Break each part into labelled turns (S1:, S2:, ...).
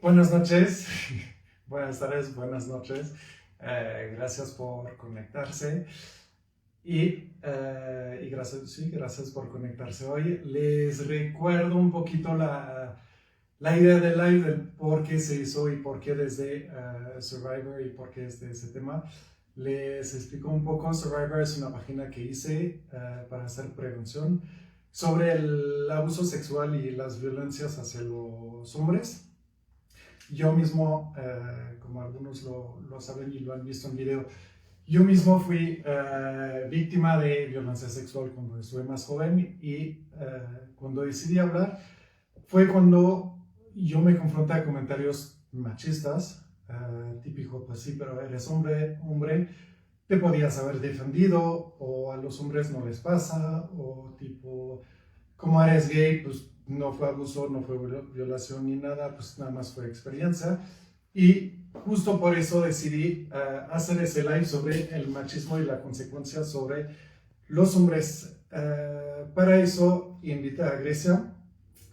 S1: Buenas noches, buenas tardes, buenas noches. Gracias por conectarse y gracias, sí, gracias por conectarse hoy. Les recuerdo un poquito la idea del live, del por qué se hizo y por qué desde Survivor y por qué desde ese tema. Les explico un poco. Survivor es una página que hice para hacer prevención sobre el abuso sexual y las violencias hacia los hombres. Yo mismo, como algunos lo saben y lo han visto en video, yo mismo fui víctima de violencia sexual cuando estuve más joven y cuando decidí hablar fue cuando yo me confronté a comentarios machistas, típico, pues sí, pero eres hombre, te podías haber defendido, o a los hombres no les pasa, o tipo, como eres gay, pues no fue abuso, no fue violación ni nada, pues nada más fue experiencia. Y justo por eso decidí hacer ese live sobre el machismo y la consecuencia sobre los hombres. Para eso invité a Grecia,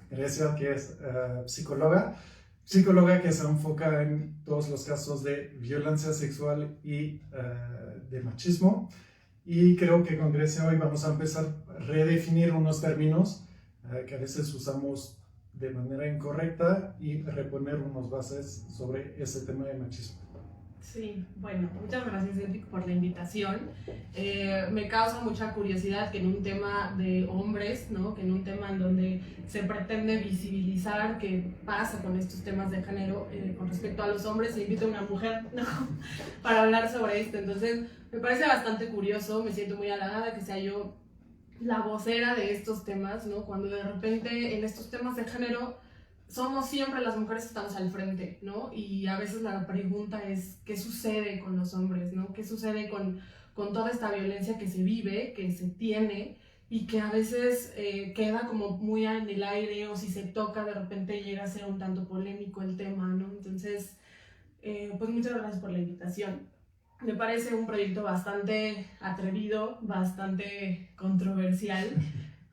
S1: que es psicóloga que se enfoca en todos los casos de violencia sexual y de machismo. Y creo que con Grecia hoy vamos a empezar a redefinir unos términos que a veces usamos de manera incorrecta y reponer unas bases sobre ese tema de machismo.
S2: Sí, bueno, muchas gracias, Enrique, por la invitación. Me causa mucha curiosidad que en un tema de hombres, ¿no? Que en un tema en donde se pretende visibilizar qué pasa con estos temas de género con respecto a los hombres, se invita a una mujer, ¿no? Para hablar sobre esto. Entonces, me parece bastante curioso, me siento muy halagada que sea yo la vocera de estos temas, ¿no? Cuando de repente en estos temas de género somos siempre las mujeres que estamos al frente, ¿no? Y a veces la pregunta es, ¿qué sucede con los hombres, ¿no? ¿Qué sucede con toda esta violencia que se vive, que se tiene, y que a veces queda como muy en el aire, o si se toca de repente llega a ser un tanto polémico el tema, ¿no? Entonces, pues muchas gracias por la invitación. Me parece un proyecto bastante atrevido, bastante controversial.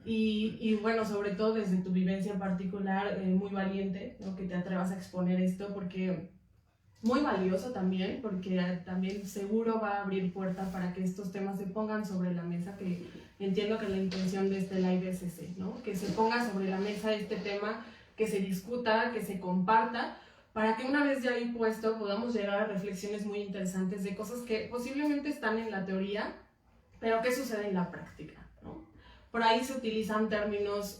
S2: Y bueno, sobre todo desde tu vivencia en particular, muy valiente, ¿no? Que te atrevas a exponer esto, porque muy valioso también, porque también seguro va a abrir puerta para que estos temas se pongan sobre la mesa, que entiendo que la intención de este live es ese, ¿no? Que se ponga sobre la mesa este tema, que se discuta, que se comparta, para que una vez ya ahí puesto podamos llegar a reflexiones muy interesantes de cosas que posiblemente están en la teoría, pero ¿qué sucede en la práctica, ¿no? Por ahí se utilizan términos,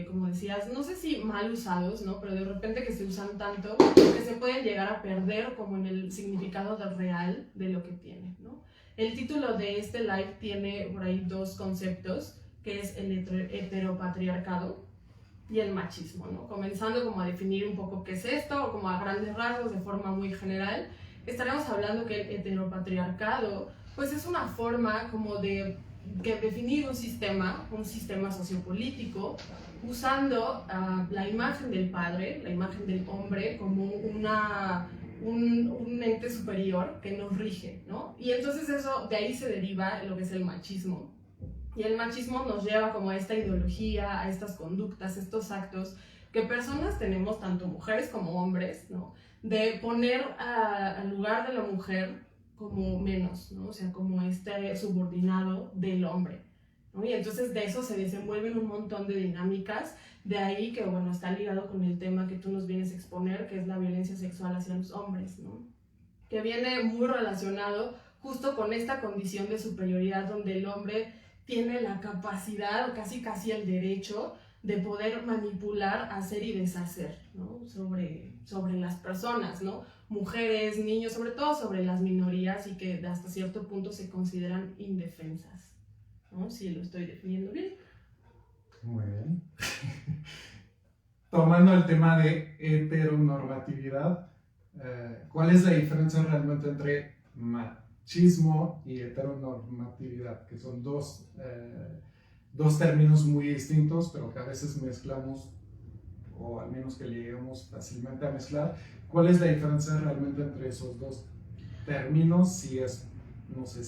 S2: como decías, no sé si mal usados, ¿no? Pero de repente que se usan tanto que se pueden llegar a perder como en el significado real de lo que tienen, ¿no? El título de este live tiene por ahí dos conceptos, que es el heteropatriarcado y el machismo, ¿no? Comenzando como a definir un poco qué es esto, o como a grandes rasgos, de forma muy general, estaremos hablando que el heteropatriarcado, pues es una forma como de definir un sistema sociopolítico, usando la imagen del padre, la imagen del hombre, como un ente superior que nos rige, ¿no? Y entonces eso, de ahí se deriva lo que es el machismo. Y el machismo nos lleva como a esta ideología, a estas conductas, estos actos que personas tenemos, tanto mujeres como hombres, ¿no? De poner al lugar de la mujer como menos, ¿no? O sea, como este subordinado del hombre, ¿no? Y entonces de eso se desenvuelven un montón de dinámicas, de ahí que, bueno, está ligado con el tema que tú nos vienes a exponer, que es la violencia sexual hacia los hombres, ¿no? Que viene muy relacionado justo con esta condición de superioridad donde el hombre tiene la capacidad o casi el derecho de poder manipular, hacer y deshacer, ¿no? sobre las personas, ¿no? Mujeres, niños, sobre todo sobre las minorías, y que hasta cierto punto se consideran indefensas, ¿no? Si lo estoy definiendo bien.
S1: Muy bien. Tomando el tema de heteronormatividad, ¿cuál es la diferencia realmente entre machismo y heteronormatividad? Que son dos términos muy distintos, pero que a veces mezclamos, o al menos que lleguemos fácilmente a mezclar. ¿Cuál es la diferencia realmente entre esos dos términos? Si es, no sé,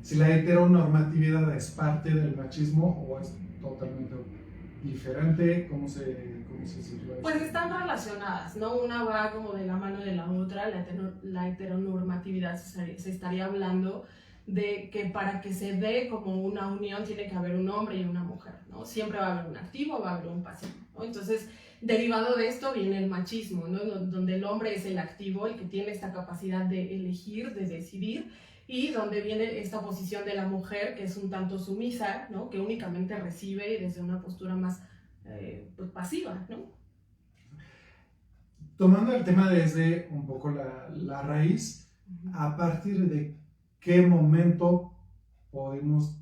S1: si la heteronormatividad es parte del machismo o es totalmente diferente? ¿Cómo se sitúa eso?
S2: Pues están relacionadas, ¿no? Una va como de la mano de la otra. La heteronormatividad se estaría hablando de que para que se dé como una unión tiene que haber un hombre y una mujer, ¿no? Siempre va a haber un activo, va a haber un pasivo, ¿no? Entonces, derivado de esto viene el machismo, ¿no? Donde el hombre es el activo, el que tiene esta capacidad de elegir, de decidir, y donde viene esta posición de la mujer, que es un tanto sumisa, ¿no? Que únicamente recibe desde una postura más pues pasiva, ¿no?
S1: Tomando el tema desde un poco la raíz, a partir de qué momento podemos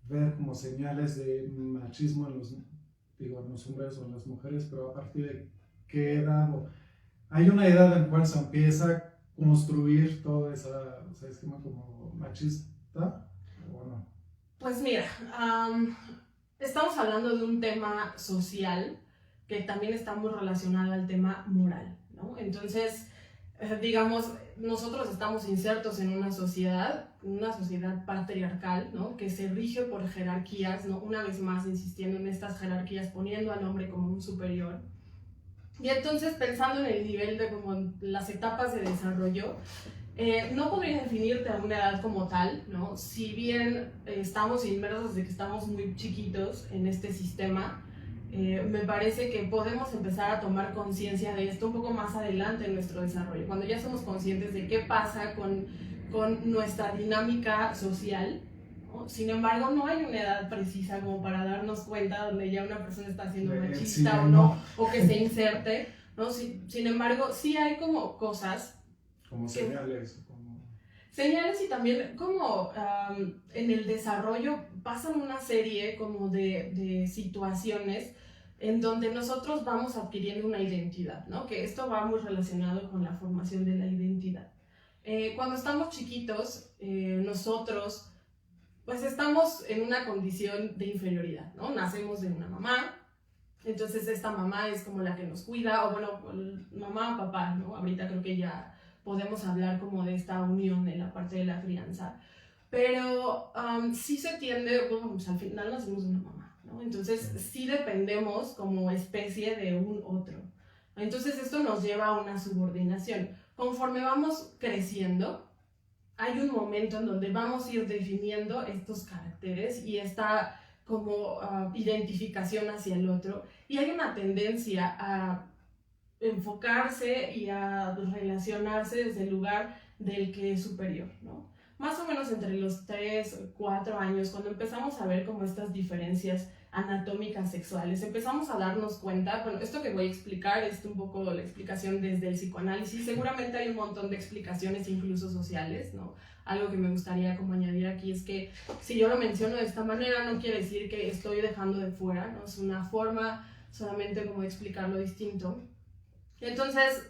S1: ver como señales de machismo en los hombres o en las mujeres, pero a partir de qué edad, hay una edad en la cual se empieza a construir todo ese esquema como machista, ¿o no?
S2: Pues mira, estamos hablando de un tema social que también está muy relacionado al tema moral, ¿no? Entonces, digamos, nosotros estamos insertos en una sociedad patriarcal, ¿no? Que se rige por jerarquías, ¿no? Una vez más insistiendo en estas jerarquías, poniendo al hombre como un superior. Y entonces, pensando en el nivel de como las etapas de desarrollo, no podría definirte a una edad como tal, ¿no? Si bien estamos inmersos desde que estamos muy chiquitos en este sistema, me parece que podemos empezar a tomar conciencia de esto un poco más adelante en nuestro desarrollo, cuando ya somos conscientes de qué pasa con nuestra dinámica social, ¿no? Sin embargo, no hay una edad precisa como para darnos cuenta donde ya una persona está siendo machista
S1: sí,
S2: o no, o que se inserte, ¿no? Sin embargo, sí hay como cosas
S1: como señales.
S2: Señales, y también como en el desarrollo pasan una serie como de situaciones en donde nosotros vamos adquiriendo una identidad, ¿no? Que esto va muy relacionado con la formación de la identidad. Cuando estamos chiquitos, nosotros pues estamos en una condición de inferioridad, ¿no? Nacemos de una mamá, entonces esta mamá es como la que nos cuida, o bueno, mamá, papá, ¿no? Ahorita creo que ya podemos hablar como de esta unión en la parte de la crianza, pero sí se tiende, bueno, pues al final nacemos de una mamá, ¿no? Entonces sí dependemos como especie de un otro. Entonces esto nos lleva a una subordinación. Conforme vamos creciendo, hay un momento en donde vamos a ir definiendo estos caracteres y esta como identificación hacia el otro, y hay una tendencia a enfocarse y a relacionarse desde el lugar del que es superior, ¿no? Más o menos entre los 3 o 4 años, cuando empezamos a ver como estas diferencias anatómicas sexuales, empezamos a darnos cuenta, bueno, esto que voy a explicar es un poco la explicación desde el psicoanálisis, seguramente hay un montón de explicaciones incluso sociales, ¿no? Algo que me gustaría como añadir aquí es que si yo lo menciono de esta manera no quiere decir que estoy dejando de fuera, ¿no? Es una forma solamente como de explicarlo distinto. Entonces,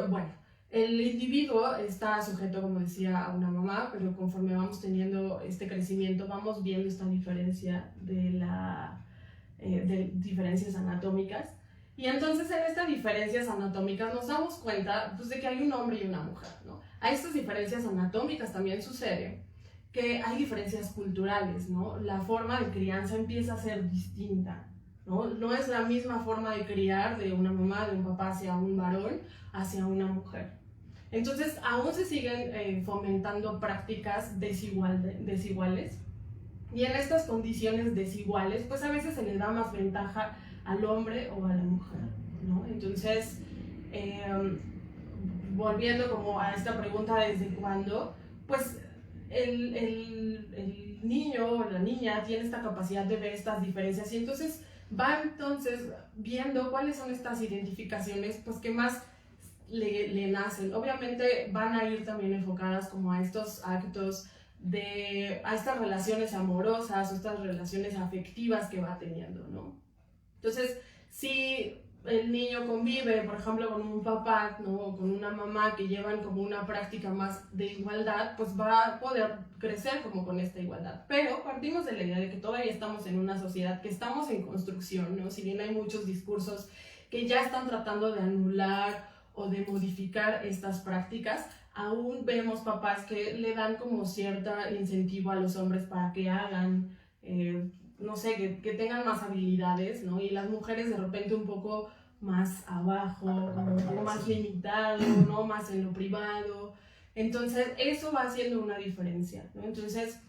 S2: bueno, el individuo está sujeto, como decía, a una mamá, pero conforme vamos teniendo este crecimiento, vamos viendo esta diferencia de diferencias anatómicas. Y entonces en estas diferencias anatómicas nos damos cuenta pues, de que hay un hombre y una mujer, ¿no? A estas diferencias anatómicas también sucede que hay diferencias culturales, ¿no? La forma de crianza empieza a ser distinta, ¿no? No es la misma forma de criar de una mamá, de un papá hacia un varón, hacia una mujer. Entonces, aún se siguen fomentando prácticas desiguales, y en estas condiciones desiguales, pues a veces se le da más ventaja al hombre o a la mujer, ¿no? Entonces, volviendo como a esta pregunta, ¿desde cuándo? Pues el niño o la niña tiene esta capacidad de ver estas diferencias, y entonces va entonces viendo cuáles son estas identificaciones pues que más le nacen. Obviamente van a ir también enfocadas como a estos actos a estas relaciones amorosas o estas relaciones afectivas que va teniendo, ¿no? Entonces, si el niño convive, por ejemplo, con un papá, ¿no? O con una mamá que llevan como una práctica más de igualdad, pues va a poder crecer como con esta igualdad. Pero partimos de la idea de que todavía estamos en una sociedad que estamos en construcción, ¿no? Si bien hay muchos discursos que ya están tratando de anular o de modificar estas prácticas, aún vemos papás que le dan como cierto incentivo a los hombres para que hagan no sé, que tengan más habilidades, ¿no? Y las mujeres de repente un poco más abajo, como un poco más limitado, ¿no? Más en lo privado. Entonces, eso va haciendo una diferencia, ¿no? Entonces,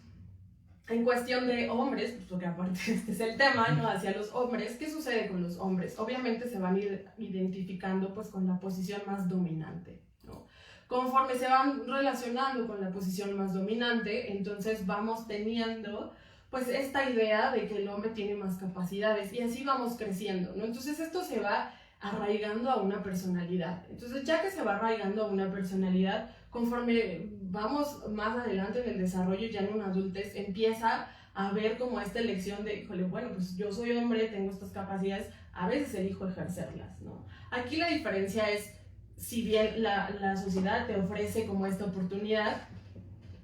S2: en cuestión de hombres, pues porque aparte este es el tema, ¿no? Hacia los hombres, ¿qué sucede con los hombres? Obviamente se van a ir identificando pues con la posición más dominante, ¿no? Conforme se van relacionando con la posición más dominante, entonces vamos teniendo pues esta idea de que el hombre tiene más capacidades y así vamos creciendo, ¿no? Entonces esto se va arraigando a una personalidad. Entonces ya que se va arraigando a una personalidad, conforme vamos más adelante en el desarrollo, ya en una adultez, empieza a ver como esta elección de, híjole, bueno, pues yo soy hombre, tengo estas capacidades, a veces elijo ejercerlas, ¿no? Aquí la diferencia es, si bien la sociedad te ofrece como esta oportunidad,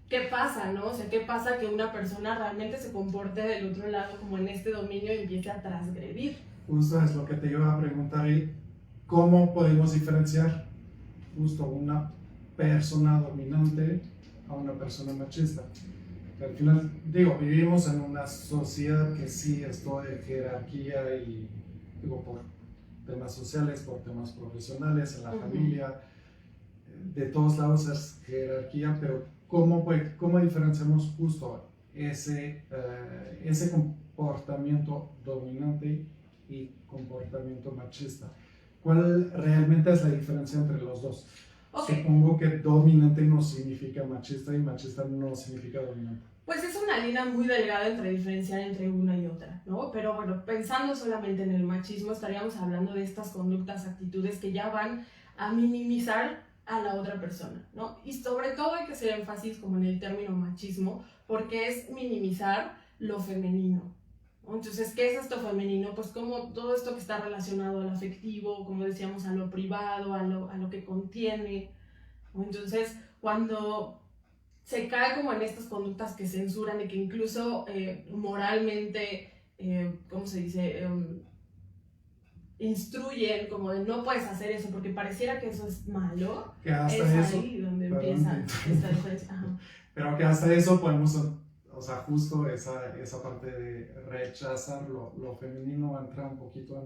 S2: ¿qué pasa, no? O sea, ¿qué pasa que una persona realmente se comporte del otro lado como en este dominio y empiece a transgredir?
S1: Justo es lo que te iba a preguntar, y ¿cómo podemos diferenciar justo una persona dominante a una persona machista? Al final, digo, vivimos en una sociedad que sí, esto de jerarquía y, digo, por temas sociales, por temas profesionales, en la familia, de todos lados es jerarquía, pero ¿cómo diferenciamos justo ese comportamiento dominante y comportamiento machista? ¿Cuál realmente es la diferencia entre los dos? Okay. Supongo que dominante no significa machista y machista no significa dominante.
S2: Pues es una línea muy delgada entre diferenciar entre una y otra, ¿no? Pero bueno, pensando solamente en el machismo, estaríamos hablando de estas conductas, actitudes que ya van a minimizar a la otra persona, ¿no? Y sobre todo hay que hacer énfasis como en el término machismo, porque es minimizar lo femenino. Entonces, ¿qué es esto femenino? Pues como todo esto que está relacionado al afectivo, como decíamos, a lo privado, a lo que contiene. Entonces, cuando se cae como en estas conductas que censuran y que incluso moralmente, ¿cómo se dice? Instruyen como de no puedes hacer eso porque pareciera que eso es malo,
S1: que hasta
S2: es
S1: eso,
S2: ahí donde empieza esta diferencia. Ajá.
S1: Pero que hasta eso podemos, o sea, justo esa parte de rechazar lo femenino entra un poquito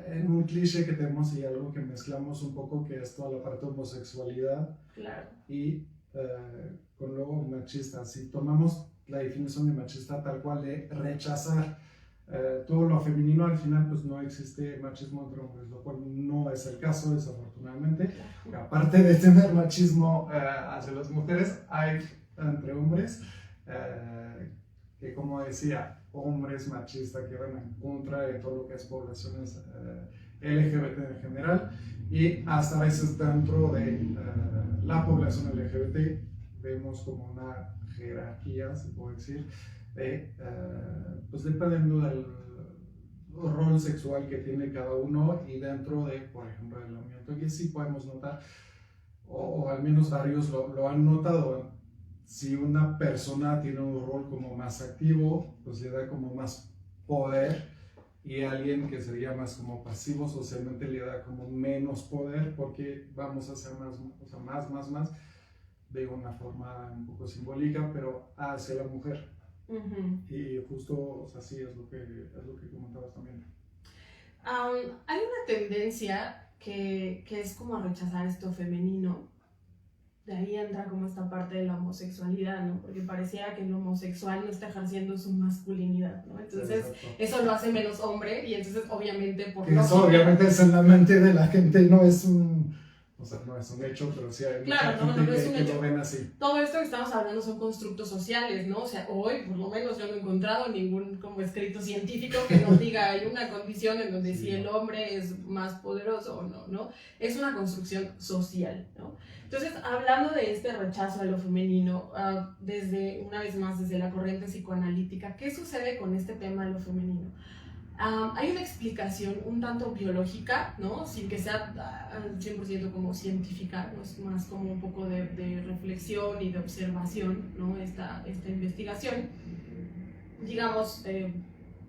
S1: en un cliché que tenemos y algo que mezclamos un poco, que es toda la parte de homosexualidad.
S2: Claro.
S1: Y con luego machista. Si tomamos la definición de machista tal cual, de rechazar todo lo femenino, al final pues no existe machismo entre hombres, lo cual no es el caso, desafortunadamente. Aparte de tener machismo hacia las mujeres, hay entre hombres que, como decía, hombres machistas que van en contra de todo lo que es poblaciones LGBT en general, y hasta a veces dentro de la población LGBT vemos como una jerarquía, se puede decir, pues dependiendo del rol sexual que tiene cada uno, y dentro de, por ejemplo, del ambiente, que sí podemos notar, o al menos varios lo han notado, si una persona tiene un rol como más activo, pues le da como más poder, y alguien que sería más como pasivo socialmente le da como menos poder, porque vamos a hacer más, o sea, más, de una forma un poco simbólica, pero hacia la mujer. Y justo, o sea, sí, es lo que comentabas también.
S2: Hay una tendencia que es como a rechazar esto femenino. De ahí entra como esta parte de la homosexualidad, ¿no? Porque pareciera que el homosexual no está ejerciendo su masculinidad, ¿no? Entonces, eso lo hace menos hombre, y entonces, obviamente, por
S1: lógica... Eso, obviamente, es en la mente de la gente, no es un... O sea, no es un hecho, pero sí hay
S2: claro,
S1: mucha gente
S2: es un
S1: que
S2: hecho.
S1: Lo ven así.
S2: Todo esto que estamos hablando son constructos sociales, ¿no? O sea, hoy, por lo menos, yo no he encontrado ningún como escrito científico que nos diga hay una condición en donde sí, si el hombre es más poderoso o no, ¿no? Es una construcción social, ¿no? Entonces, hablando de este rechazo a lo femenino, una vez más, desde la corriente psicoanalítica, ¿qué sucede con este tema de lo femenino? Hay una explicación un tanto biológica, ¿no? Sin que sea 100% como científica, ¿no? Es más como un poco de reflexión y de observación, ¿no? Esta investigación. Digamos,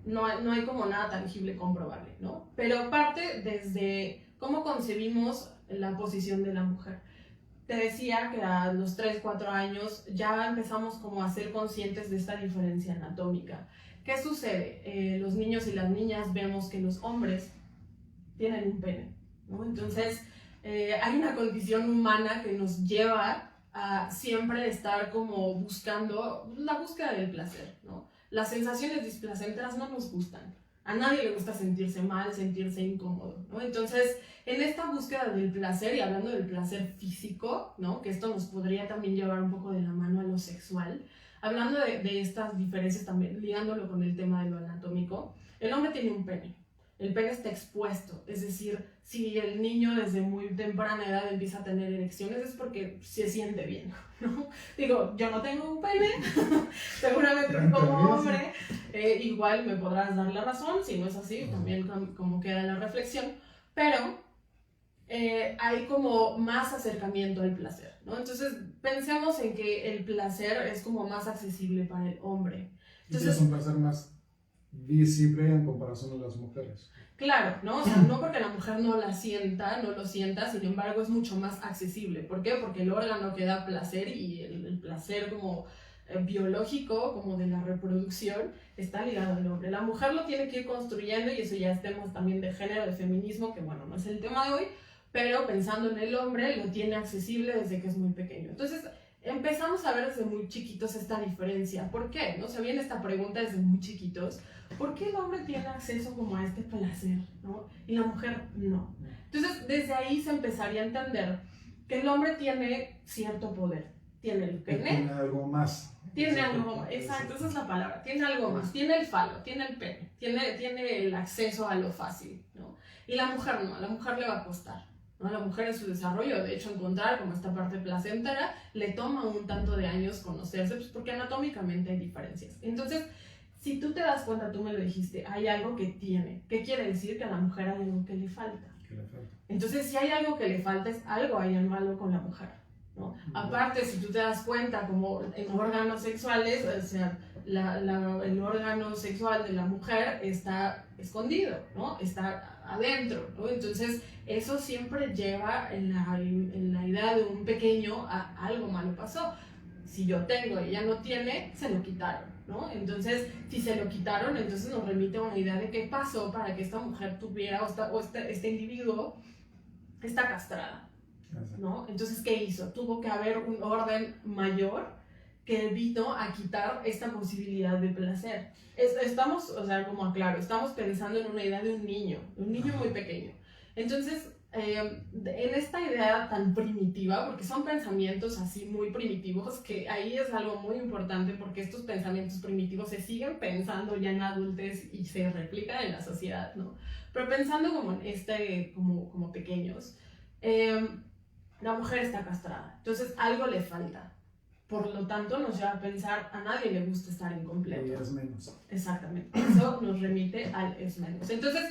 S2: no hay como nada tangible comprobable, ¿no? Pero parte desde cómo concebimos la posición de la mujer. te decía que a los 3, 4 años ya empezamos como a ser conscientes de esta diferencia anatómica. ¿Qué sucede? Los niños y las niñas vemos que los hombres tienen un pene, ¿no? Entonces, hay una condición humana que nos lleva a siempre estar como buscando la búsqueda del placer, ¿no? Las sensaciones displacenteras no nos gustan. A nadie le gusta sentirse mal, sentirse incómodo, ¿no? Entonces, en esta búsqueda del placer, y hablando del placer físico, ¿no? Que esto nos podría también llevar un poco de la mano a lo sexual, hablando de estas diferencias también, ligándolo con el tema de lo anatómico, el hombre tiene un pene. El pene está expuesto, es decir, si el niño desde muy temprana edad empieza a tener erecciones es porque se siente bien, ¿no? Digo, yo no tengo un pene, seguramente como hombre, igual me podrás dar la razón, si no es así, también como queda la reflexión, pero hay como más acercamiento al placer, ¿no? Entonces, pensemos en que el placer es como más accesible para el hombre.
S1: Entonces, es un placer más visible en comparación a las mujeres.
S2: Claro, ¿no? O sea, no porque la mujer no lo sienta, sin embargo es mucho más accesible. ¿Por qué? Porque el órgano que da placer y el placer como biológico, como de la reproducción, está ligado al hombre. La mujer lo tiene que ir construyendo y eso ya es temas también de género, de feminismo, que bueno, no es el tema de hoy, pero pensando en el hombre, lo tiene accesible desde que es muy pequeño. Entonces, empezamos a ver desde muy chiquitos esta diferencia. ¿Por qué? ¿No? Se viene esta pregunta desde muy chiquitos. ¿Por qué el hombre tiene acceso como a este placer, ¿no? Y la mujer no? Entonces, desde ahí se empezaría a entender que el hombre tiene cierto poder. Tiene el pene.
S1: Tiene algo más.
S2: Tiene algo más, exacto, esa es la palabra. Tiene algo más. Tiene el falo, tiene el pene, tiene el acceso a lo fácil, ¿no? Y la mujer no, a la mujer le va a costar, ¿no? La mujer en su desarrollo, de hecho, encontrar como esta parte placentera, le toma un tanto de años conocerse, pues porque anatómicamente hay diferencias. Entonces, si tú te das cuenta, tú me lo dijiste, hay algo que tiene. ¿Qué quiere decir? Que a la mujer hay algo que le falta. Entonces, si hay algo que le falta, es algo hay en malo con la mujer, ¿no? Aparte, si tú te das cuenta, como en órganos sexuales, o sea, el órgano sexual de la mujer está escondido, ¿no? Está adentro, ¿no? Entonces, eso siempre lleva en la idea de un pequeño a algo malo pasó. Si yo tengo y ella no tiene, se lo quitaron, ¿no? Entonces, si se lo quitaron, entonces nos remite a una idea de qué pasó para que esta mujer tuviera, este individuo está castrada, ¿no? Entonces, ¿qué hizo? Tuvo que haber un orden mayor que vino a quitar esta posibilidad de placer. Estamos, o sea, como aclaro, estamos pensando en una idea de un niño muy pequeño. Entonces, en esta idea tan primitiva, porque son pensamientos así muy primitivos, que ahí es algo muy importante porque estos pensamientos primitivos se siguen pensando ya en adultez y se replican en la sociedad, ¿no? Pero pensando como en como pequeños, la mujer está castrada, entonces algo le falta. Por lo tanto, nos lleva a pensar, a nadie le gusta estar incompleto.
S1: Y es menos.
S2: Exactamente, eso nos remite al es menos. Entonces,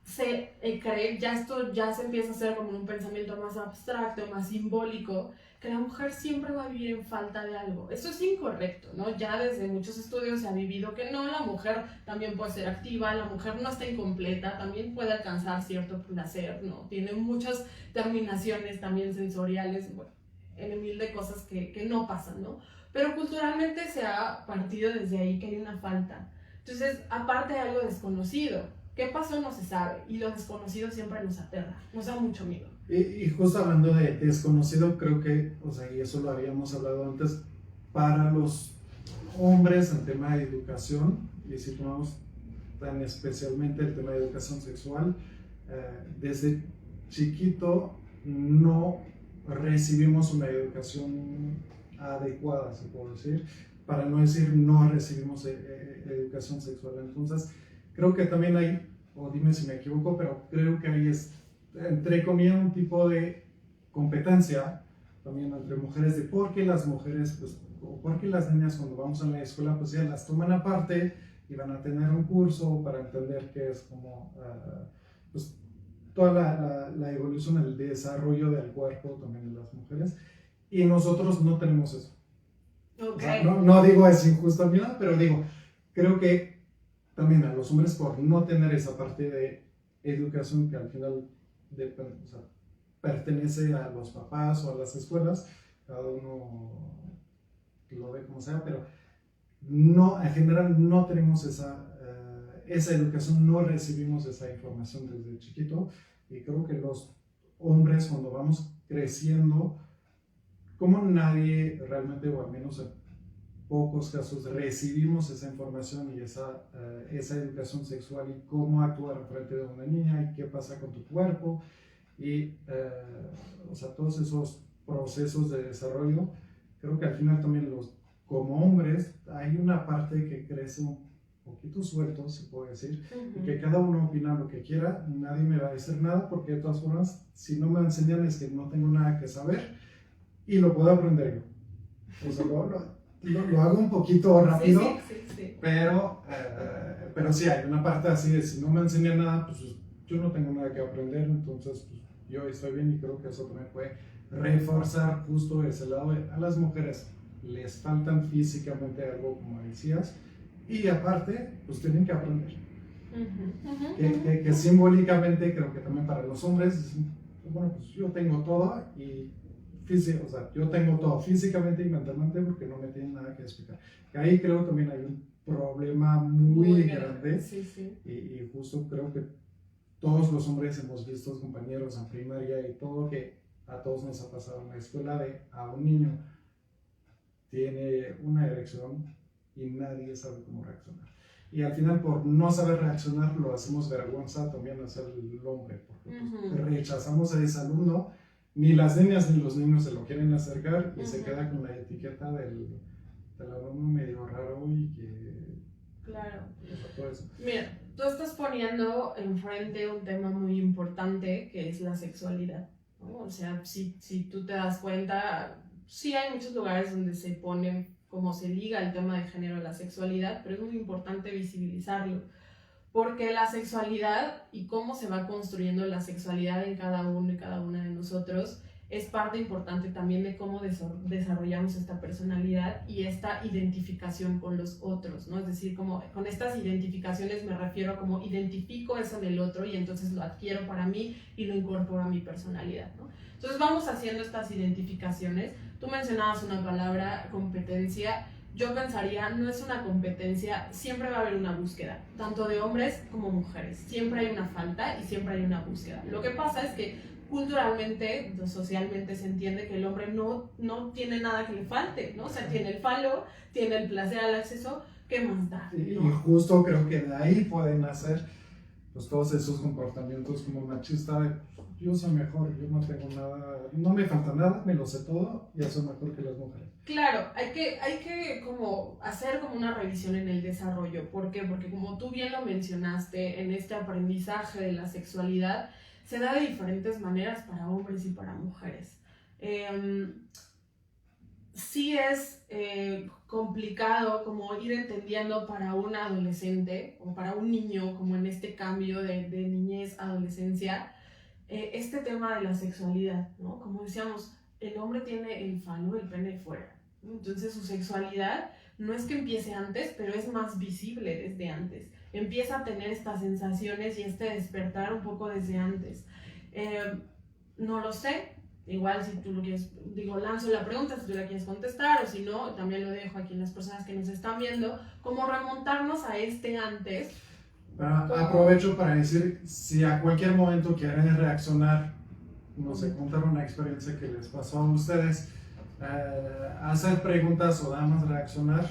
S2: se cree, esto ya se empieza a hacer como un pensamiento más abstracto, más simbólico, que la mujer siempre va a vivir en falta de algo. Eso es incorrecto, ¿no? Ya desde muchos estudios se ha vivido que no, la mujer también puede ser activa, la mujer no está incompleta, también puede alcanzar cierto placer, ¿no? Tiene muchas terminaciones también sensoriales, bueno, en mil de cosas que no pasan, ¿no? Pero culturalmente se ha partido desde ahí que hay una falta. Entonces, aparte hay algo desconocido. ¿Qué pasó? No se sabe, y lo desconocido siempre nos aterra, nos da mucho miedo.
S1: Y justo hablando de desconocido, creo que, o sea, y eso lo habíamos hablado antes, para los hombres en tema de educación, y si tomamos tan especialmente el tema de educación sexual, desde chiquito no recibimos una educación adecuada, se puede decir, para no decir no recibimos educación sexual. Entonces, creo que también hay, o dime si me equivoco, pero creo que ahí es, entre comillas, un tipo de competencia también entre mujeres de por qué las mujeres, pues, o por qué las niñas cuando vamos a la escuela, pues ya las toman aparte y van a tener un curso para entender qué es como, pues, toda la evolución, el desarrollo del cuerpo también de las mujeres, y nosotros no tenemos eso.
S2: Okay.
S1: O sea, no digo es injusto ni nada, pero digo, creo que también a los hombres por no tener esa parte de educación que al final o sea, pertenece a los papás o a las escuelas, cada uno lo ve como sea, pero no, en general no tenemos esa educación, no recibimos esa información desde chiquito, y creo que los hombres cuando vamos creciendo, como nadie realmente, o al menos en pocos casos, recibimos esa información y esa educación sexual y cómo actuar frente de una niña y qué pasa con tu cuerpo y o sea, todos esos procesos de desarrollo, creo que al final también como hombres hay una parte que crece un poquito suelto, se puede decir, y que cada uno opina lo que quiera, nadie me va a decir nada, porque de todas formas, si no me enseñan es que no tengo nada que saber y lo puedo aprender yo. O sea, lo hago un poquito rápido,
S2: sí.
S1: Pero sí hay una parte así de si no me enseñan nada, pues yo no tengo nada que aprender, entonces pues, yo estoy bien, y creo que eso también puede reforzar justo ese lado a las mujeres. Les faltan físicamente algo, como decías, y aparte, pues tienen que aprender. Que simbólicamente creo que también para los hombres, bueno, pues yo tengo todo y o sea, yo tengo todo físicamente y mentalmente porque no me tienen nada que explicar. Que ahí creo también hay un problema muy grande.
S2: Sí.
S1: Y justo creo que todos los hombres hemos visto compañeros en primaria y todo, que a todos nos ha pasado en la escuela a un niño tiene una erección y nadie sabe cómo reaccionar. Y al final, por no saber reaccionar, lo hacemos vergüenza también hacer el hombre, porque pues, rechazamos a ese alumno. Ni las niñas ni los niños se lo quieren acercar y se queda con la etiqueta del alumno medio raro y que...
S2: Claro.
S1: Todo eso.
S2: Mira, tú estás poniendo enfrente un tema muy importante que es la sexualidad, ¿no? O sea, si tú te das cuenta, sí hay muchos lugares donde se pone como se liga el tema de género a la sexualidad, pero es muy importante visibilizarlo, porque la sexualidad y cómo se va construyendo la sexualidad en cada uno y cada una de nosotros es parte importante también de cómo desarrollamos esta personalidad y esta identificación con los otros, ¿no? Es decir, como con estas identificaciones me refiero a como identifico eso en el otro y entonces lo adquiero para mí y lo incorporo a mi personalidad, ¿no? Entonces vamos haciendo estas identificaciones. Tú mencionabas una palabra, competencia. Yo pensaría, no es una competencia, siempre va a haber una búsqueda, tanto de hombres como mujeres. Siempre hay una falta y siempre hay una búsqueda. Lo que pasa es que culturalmente, socialmente se entiende que el hombre no tiene nada que le falte, ¿no? O sea, tiene el falo, tiene el placer al acceso, ¿qué más da?
S1: Y
S2: ¿no?
S1: justo creo que de ahí pueden nacer pues, todos esos comportamientos como machista de yo soy mejor, yo no tengo nada, no me falta nada, me lo sé todo y soy mejor que las mujeres.
S2: Claro, hay que como hacer como una revisión en el desarrollo. ¿Por qué? Porque como tú bien lo mencionaste, en este aprendizaje de la sexualidad se da de diferentes maneras para hombres y para mujeres. Sí es complicado como ir entendiendo para un adolescente o para un niño, como en este cambio de niñez a adolescencia, este tema de la sexualidad, ¿no? Como decíamos, el hombre tiene el falo, el pene fuera, ¿no? Entonces su sexualidad no es que empiece antes, pero es más visible desde antes. Empieza a tener estas sensaciones y este despertar un poco desde antes. No lo sé, igual si tú lo quieres, lanzo la pregunta si tú la quieres contestar, o si no, también lo dejo aquí en las personas que nos están viendo, como remontarnos a este antes.
S1: Aprovecho para decir, si a cualquier momento quieren reaccionar, no sé, contar una experiencia que les pasó a ustedes, hacer preguntas o nada más reaccionar,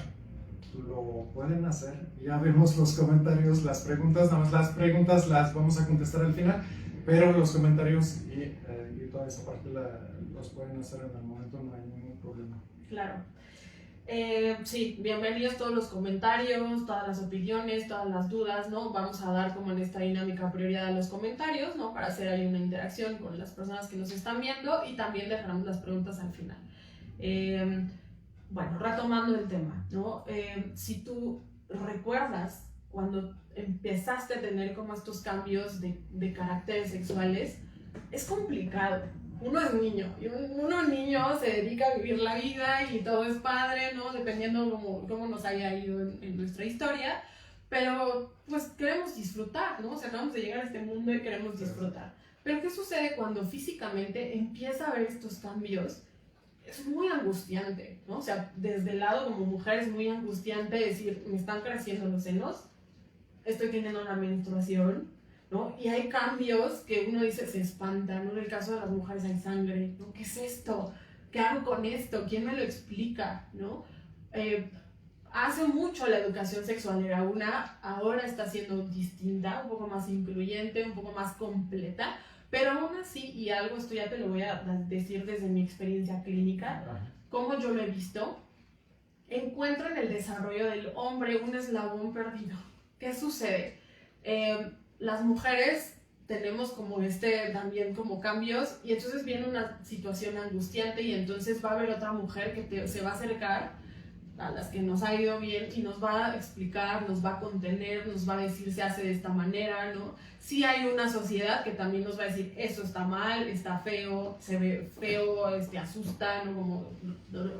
S1: lo pueden hacer. Ya vemos los comentarios, las preguntas, nada más las preguntas las vamos a contestar al final, pero los comentarios y toda esa parte los pueden hacer en el momento, no hay ningún problema.
S2: Claro. Sí, bienvenidos todos los comentarios, todas las opiniones, todas las dudas, ¿no? Vamos a dar como en esta dinámica prioridad a los comentarios, ¿no? Para hacer ahí una interacción con las personas que nos están viendo, y también dejaremos las preguntas al final. Bueno, retomando el tema, ¿no? Si tú recuerdas cuando empezaste a tener como estos cambios de caracteres sexuales, es complicado. Uno es niño, y uno niño se dedica a vivir la vida y todo es padre, ¿no? Dependiendo cómo nos haya ido en nuestra historia, pero pues queremos disfrutar, ¿no? O sea, acabamos de llegar a este mundo y queremos disfrutar. Pero ¿qué sucede cuando físicamente empieza a haber estos cambios? Es muy angustiante, ¿no? O sea, desde el lado como mujer es muy angustiante decir, me están creciendo los senos, estoy teniendo una menstruación, ¿no? Y hay cambios que uno dice, se espanta, ¿no? En el caso de las mujeres hay sangre, ¿no? ¿Qué es esto? ¿Qué hago con esto? ¿Quién me lo explica? ¿No? Hace mucho la educación sexual era una, ahora está siendo distinta, un poco más incluyente, un poco más completa, pero aún así, y algo esto ya te lo voy a decir desde mi experiencia clínica, como yo lo he visto, encuentro en el desarrollo del hombre un eslabón perdido. ¿Qué sucede? Las mujeres tenemos como también como cambios, y entonces viene una situación angustiante y entonces va a haber otra mujer que se va a acercar a las que nos ha ido bien y nos va a explicar, nos va a contener, nos va a decir se hace de esta manera, ¿no? Sí hay una sociedad que también nos va a decir eso está mal, está feo, se ve feo, asusta, ¿no? Como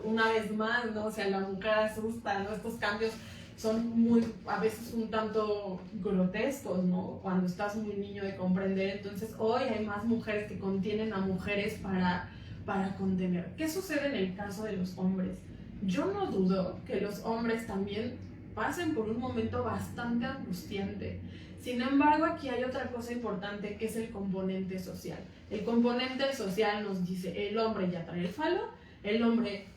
S2: una vez más, ¿no? O sea, la mujer asusta, ¿no? Estos cambios son a veces un tanto grotescos, ¿no? Cuando estás muy niño de comprender. Entonces hoy hay más mujeres que contienen a mujeres para contener. ¿Qué sucede en el caso de los hombres? Yo no dudo que los hombres también pasen por un momento bastante angustiante. Sin embargo, aquí hay otra cosa importante que es el componente social. El componente social nos dice, el hombre ya trae el falo, el hombre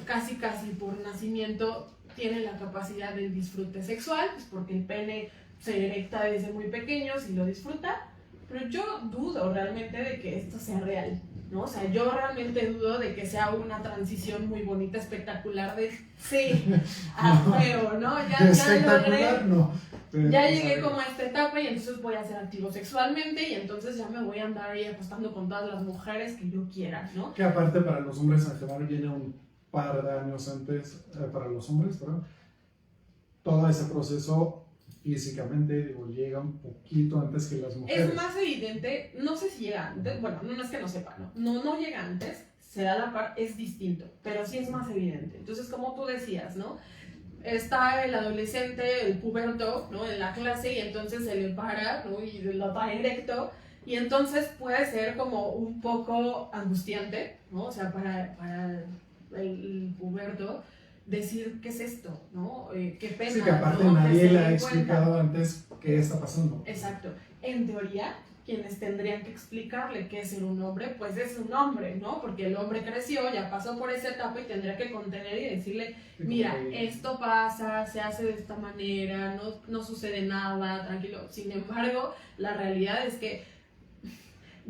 S2: casi por nacimiento tiene la capacidad del disfrute sexual, pues porque el pene se erecta desde muy pequeño y lo disfruta, pero yo dudo realmente de que esto sea real, ¿no? O sea, yo realmente dudo de que sea una transición muy bonita, espectacular de sí a feo, ¿no?
S1: Espectacular, no.
S2: Ya llegué como a esta etapa y entonces voy a ser activo sexualmente y entonces ya me voy a andar ahí acostando con todas las mujeres que yo quiera, ¿no?
S1: Que aparte para los hombres en general viene un par de años antes, para los hombres, ¿verdad? Todo ese proceso físicamente, digo, llega un poquito antes que las mujeres.
S2: Es más evidente, no sé si llega antes, bueno, no es que no sepa, no llega antes, se da la par, es distinto, pero sí es más evidente. Entonces, como tú decías, ¿no? Está el adolescente, el puberto, ¿no? En la clase y entonces se le para, ¿no? Y lo va directo y entonces puede ser como un poco angustiante, ¿no? O sea, para el puberto decir qué es esto, ¿no? Qué pena.
S1: Sí, que aparte
S2: ¿no?
S1: nadie le ha explicado antes qué está pasando.
S2: Exacto. En teoría, quienes tendrían que explicarle qué es ser un hombre, pues es un hombre, ¿no? Porque el hombre creció, ya pasó por esa etapa y tendría que contener y decirle, mira, esto pasa, se hace de esta manera, no sucede nada, tranquilo. Sin embargo, la realidad es que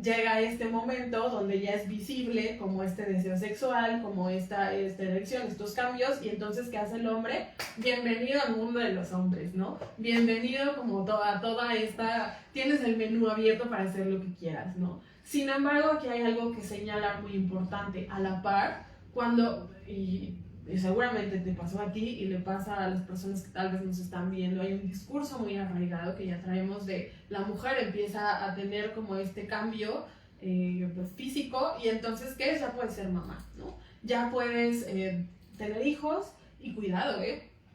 S2: llega este momento donde ya es visible como este deseo sexual, como esta erección, estos cambios, y entonces ¿qué hace el hombre? Bienvenido al mundo de los hombres, ¿no? Bienvenido como toda esta, tienes el menú abierto para hacer lo que quieras, ¿no? Sin embargo, aquí hay algo que señalar muy importante, a la par, cuando, y seguramente te pasó a ti y le pasa a las personas que tal vez nos están viendo, hay un discurso muy arraigado que ya traemos de la mujer empieza a tener como este cambio físico y entonces, ¿qué es? Ya puedes ser mamá, ¿no? Ya puedes tener hijos y cuidado,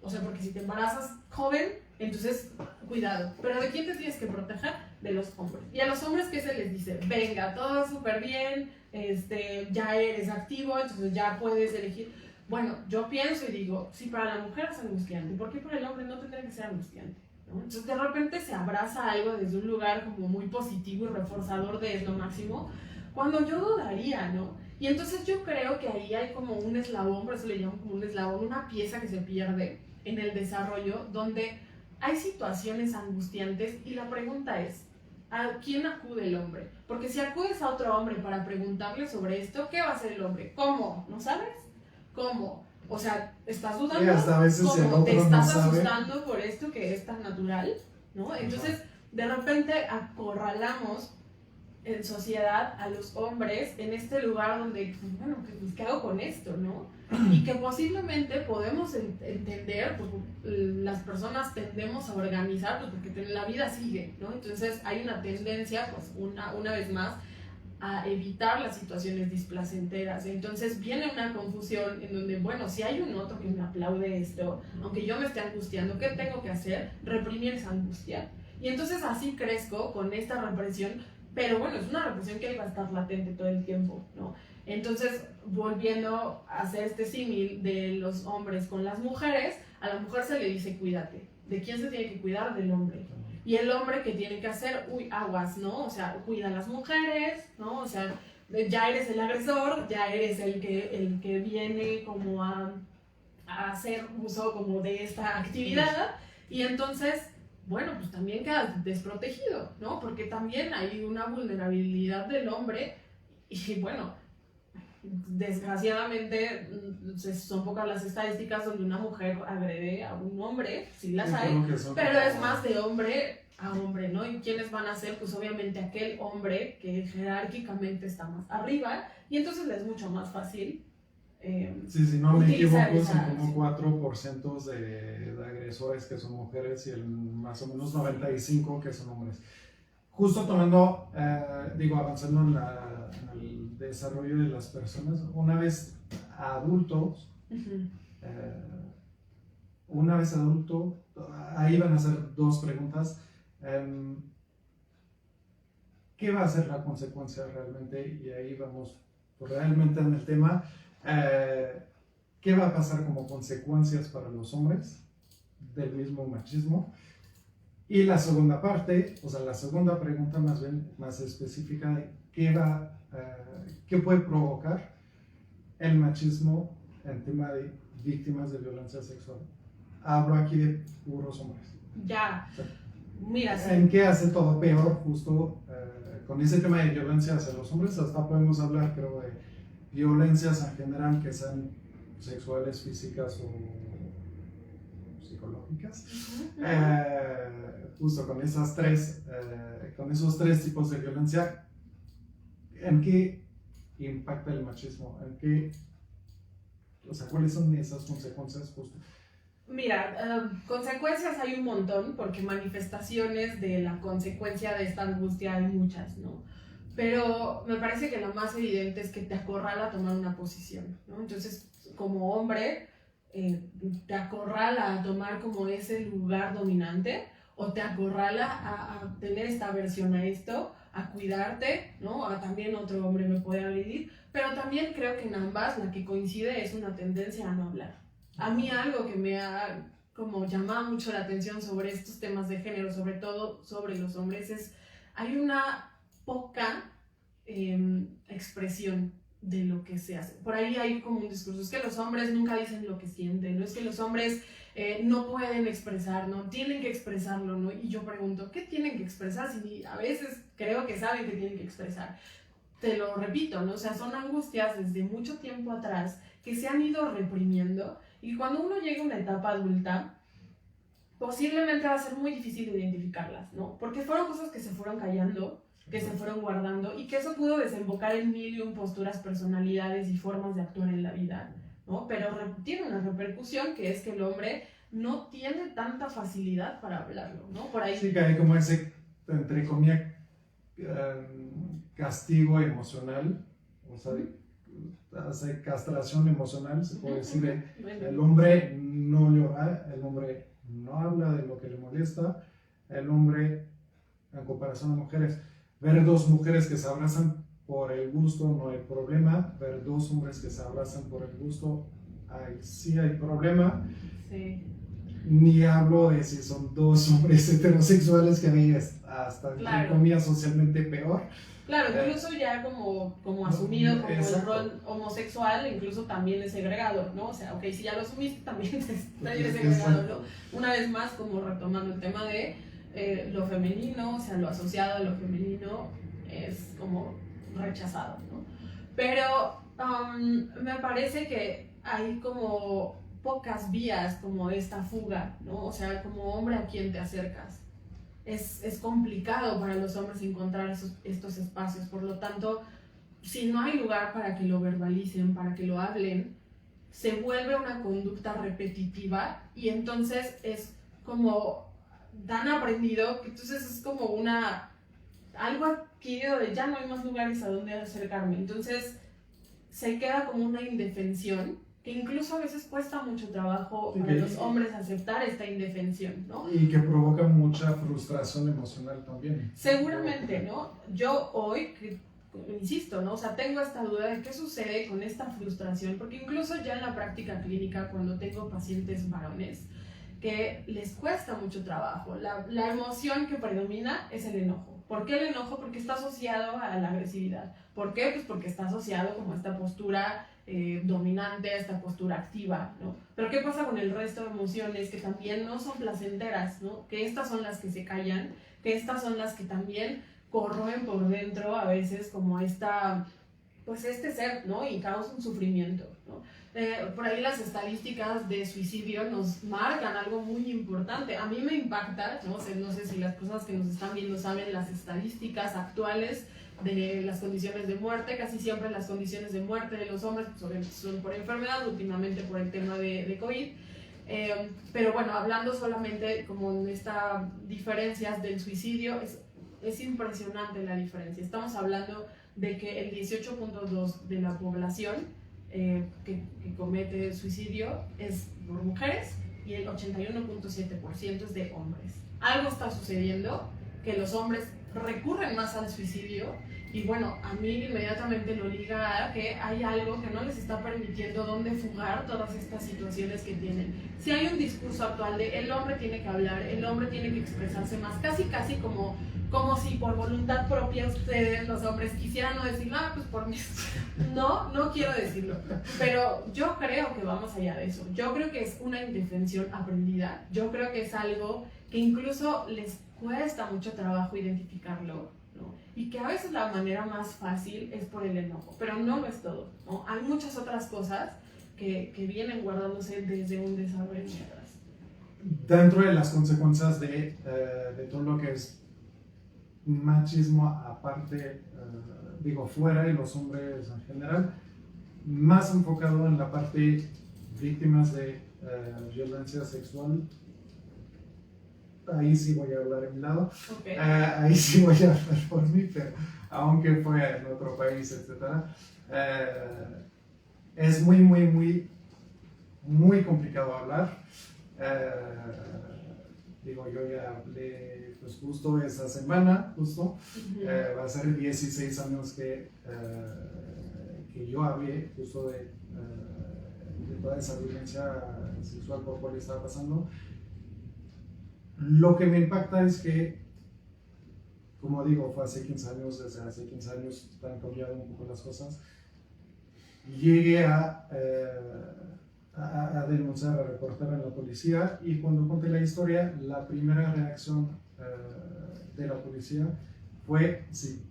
S2: o sea, porque si te embarazas joven, entonces cuidado, pero ¿de quién te tienes que proteger? De los hombres. Y a los hombres, ¿qué se les dice? Venga, todo súper bien, ya eres activo, entonces ya puedes elegir. Bueno, yo pienso y digo, si para la mujer es angustiante, ¿por qué para el hombre no tendría que ser angustiante? ¿No? Entonces de repente se abraza algo desde un lugar como muy positivo y reforzador de es lo máximo, cuando yo dudaría, ¿no? Y entonces yo creo que ahí hay como un eslabón, por eso le llamo como un eslabón, una pieza que se pierde en el desarrollo, donde hay situaciones angustiantes y la pregunta es, ¿a quién acude el hombre? Porque si acudes a otro hombre para preguntarle sobre esto, ¿qué va a hacer el hombre? ¿Cómo? ¿No sabes? ¿Cómo? O sea, ¿estás dudando?
S1: Y hasta a veces el otro
S2: ¿Te estás
S1: no sabe.
S2: asustando por esto que es tan natural? ¿No? Entonces, de repente acorralamos en sociedad a los hombres en este lugar donde, bueno, pues, ¿qué hago con esto, no? Y que posiblemente podemos entender, pues las personas tendemos a organizar, pues porque la vida sigue, ¿no? Entonces hay una tendencia, pues una vez más, a evitar las situaciones displacenteras. Entonces viene una confusión en donde, bueno, si hay un otro que me aplaude esto, aunque yo me esté angustiando, ¿qué tengo que hacer? Reprimir esa angustia. Y entonces así crezco con esta represión pero bueno, es una represión que va a estar latente todo el tiempo, ¿no? Entonces, volviendo a hacer este símil de los hombres con las mujeres, a la mujer se le dice cuídate. ¿De quién se tiene que cuidar? Del hombre. Y el hombre, ¿qué tiene que hacer? Uy, aguas, ¿no? O sea, cuida a las mujeres, ¿no? O sea, ya eres el agresor, ya eres el que viene como a hacer uso como de esta actividad, y entonces, bueno, pues también quedas desprotegido, ¿no? Porque también hay una vulnerabilidad del hombre, y bueno, desgraciadamente son pocas las estadísticas donde una mujer agrede a un hombre, sí las hay, pero es más de hombre a hombre, ¿no? ¿Y quiénes van a ser? Pues obviamente aquel hombre que jerárquicamente está más arriba, y entonces le es mucho más fácil.
S1: Sí, si no me equivoco, son como 4% de agresores que son mujeres y más o menos 95% que son hombres. Justo tomando, avanzando en el desarrollo de las personas, una vez adultos, ahí van a ser dos preguntas. ¿Qué va a ser la consecuencia realmente? Y ahí vamos realmente en el tema. ¿Qué va a pasar como consecuencias para los hombres del mismo machismo? Y la segunda parte, o sea, la segunda pregunta más específica de qué puede provocar el machismo en tema de víctimas de violencia sexual. Hablo aquí de puros hombres.
S2: Ya, o sea, mira. Sí.
S1: ¿En qué hace todo peor justo con ese tema de violencia hacia los hombres? Hasta podemos hablar, creo, de violencias en general que sean sexuales, físicas o psicológicas. Justo con esos tres tipos de violencia, ¿en qué impacta el machismo? ¿Cuáles son esas consecuencias justo?
S2: Mira, consecuencias hay un montón, porque manifestaciones de la consecuencia de esta angustia hay muchas, ¿no? Pero me parece que la más evidente es que te acorrala a tomar una posición, ¿no? Entonces, como hombre, te acorrala a tomar como ese lugar dominante, o te acorrala a tener esta aversión a esto, a cuidarte, ¿no? También otro hombre me puede agredir, pero también creo que en ambas la que coincide es una tendencia a no hablar. A mí algo que me ha como llamado mucho la atención sobre estos temas de género, sobre todo sobre los hombres, es hay una poca expresión de lo que se hace. Por ahí hay como un discurso, es que los hombres nunca dicen lo que sienten, no es que los hombres no pueden expresar, no tienen que expresarlo, ¿no? Y yo pregunto, ¿qué tienen que expresar? Si a veces creo que saben que tienen que expresar. Te lo repito, ¿no? O sea, son angustias desde mucho tiempo atrás que se han ido reprimiendo, y cuando uno llega a una etapa adulta, posiblemente va a ser muy difícil identificarlas, ¿no? Porque fueron cosas que se fueron callando, que se fueron guardando, y que eso pudo desembocar en mil y un posturas, personalidades y formas de actuar en la vida, ¿no? Pero tiene una repercusión, que es que el hombre no tiene tanta facilidad para hablarlo, ¿no? Por ahí...
S1: Sí, que hay como ese, entre comillas, castigo emocional, o sea, hace castración emocional, se puede decir. El hombre no llora, el hombre no habla de lo que le molesta, el hombre, en comparación a mujeres, ver dos mujeres que se abrazan por el gusto no hay problema, ver dos hombres que se abrazan por el gusto, sí hay problema.
S2: Sí.
S1: Ni hablo de si son dos hombres heterosexuales, que ahí hasta entre comillas socialmente peor.
S2: Claro, incluso ya como asumido como el rol homosexual, incluso también es segregado, ¿no? O sea, ok, si ya lo asumiste, también eres segregado, ¿no? Una vez más, como retomando el tema de lo femenino, o sea, lo asociado a lo femenino es como rechazado, ¿no? Pero me parece que hay como pocas vías como esta fuga, ¿no? O sea, como hombre, ¿a quién te acercas? Es complicado para los hombres encontrar estos espacios, por lo tanto, si no hay lugar para que lo verbalicen, para que lo hablen, se vuelve una conducta repetitiva, y entonces es como tan aprendido que entonces es como algo adquirido de ya no hay más lugares a donde acercarme, entonces se queda como una indefensión que incluso a veces cuesta mucho trabajo para los hombres aceptar esta indefensión, ¿no?
S1: Y que provoca mucha frustración emocional también.
S2: Seguramente, ¿no? Yo hoy, insisto, ¿no? O sea, tengo esta duda de qué sucede con esta frustración, porque incluso ya en la práctica clínica, cuando tengo pacientes varones, que les cuesta mucho trabajo, la emoción que predomina es el enojo. ¿Por qué el enojo? Porque está asociado a la agresividad. ¿Por qué? Pues porque está asociado como a esta postura dominante, a esta postura activa, ¿no? Pero ¿qué pasa con el resto de emociones que también no son placenteras, ¿no? Que estas son las que se callan, que estas son las que también corroen por dentro a veces como esta, pues este ser, ¿no? Y causan sufrimiento, ¿no? Por ahí las estadísticas de suicidio nos marcan algo muy importante. A mí me impacta, no sé si las personas que nos están viendo saben las estadísticas actuales de las condiciones de muerte. Casi siempre las condiciones de muerte de los hombres pues, son por enfermedad, últimamente por el tema de COVID. Pero bueno, hablando solamente como de estas diferencias del suicidio, es impresionante la diferencia. Estamos hablando de que el 18.2% de la población que comete suicidio es por mujeres y el 81.7% es de hombres. Algo está sucediendo que los hombres recurren más al suicidio y bueno, a mí inmediatamente lo liga a que hay algo que no les está permitiendo dónde fugar todas estas situaciones que tienen. Si hay un discurso actual de el hombre tiene que hablar, el hombre tiene que expresarse más, casi como si por voluntad propia ustedes, los hombres, quisieran no decir, pues por mí. No quiero decirlo, pero yo creo que vamos allá de eso. Yo creo que es una indefensión aprendida. Yo creo que es algo que incluso les cuesta mucho trabajo identificarlo, ¿no? Y que a veces la manera más fácil es por el enojo, pero no lo es todo, ¿no? Hay muchas otras cosas que vienen guardándose desde un desarrollo atrás.
S1: Dentro de las consecuencias de todo lo que es machismo, aparte, digo, fuera de los hombres en general, más enfocado en la parte víctimas de violencia sexual. Ahí sí voy a hablar de mi lado,
S2: okay.
S1: Ahí sí voy a hablar por mí, pero aunque fue en otro país, etc. Es muy complicado hablar. Digo, yo ya hablé pues justo esa semana, va a ser 16 años que yo hablé justo de toda esa violencia sexual por cual estaba pasando. Lo que me impacta es que, como digo, fue hace 15 años, desde hace 15 años han cambiado un poco las cosas. Llegué a denunciar, a reportar a la policía y cuando conté la historia, la primera reacción de la policía fue, sí,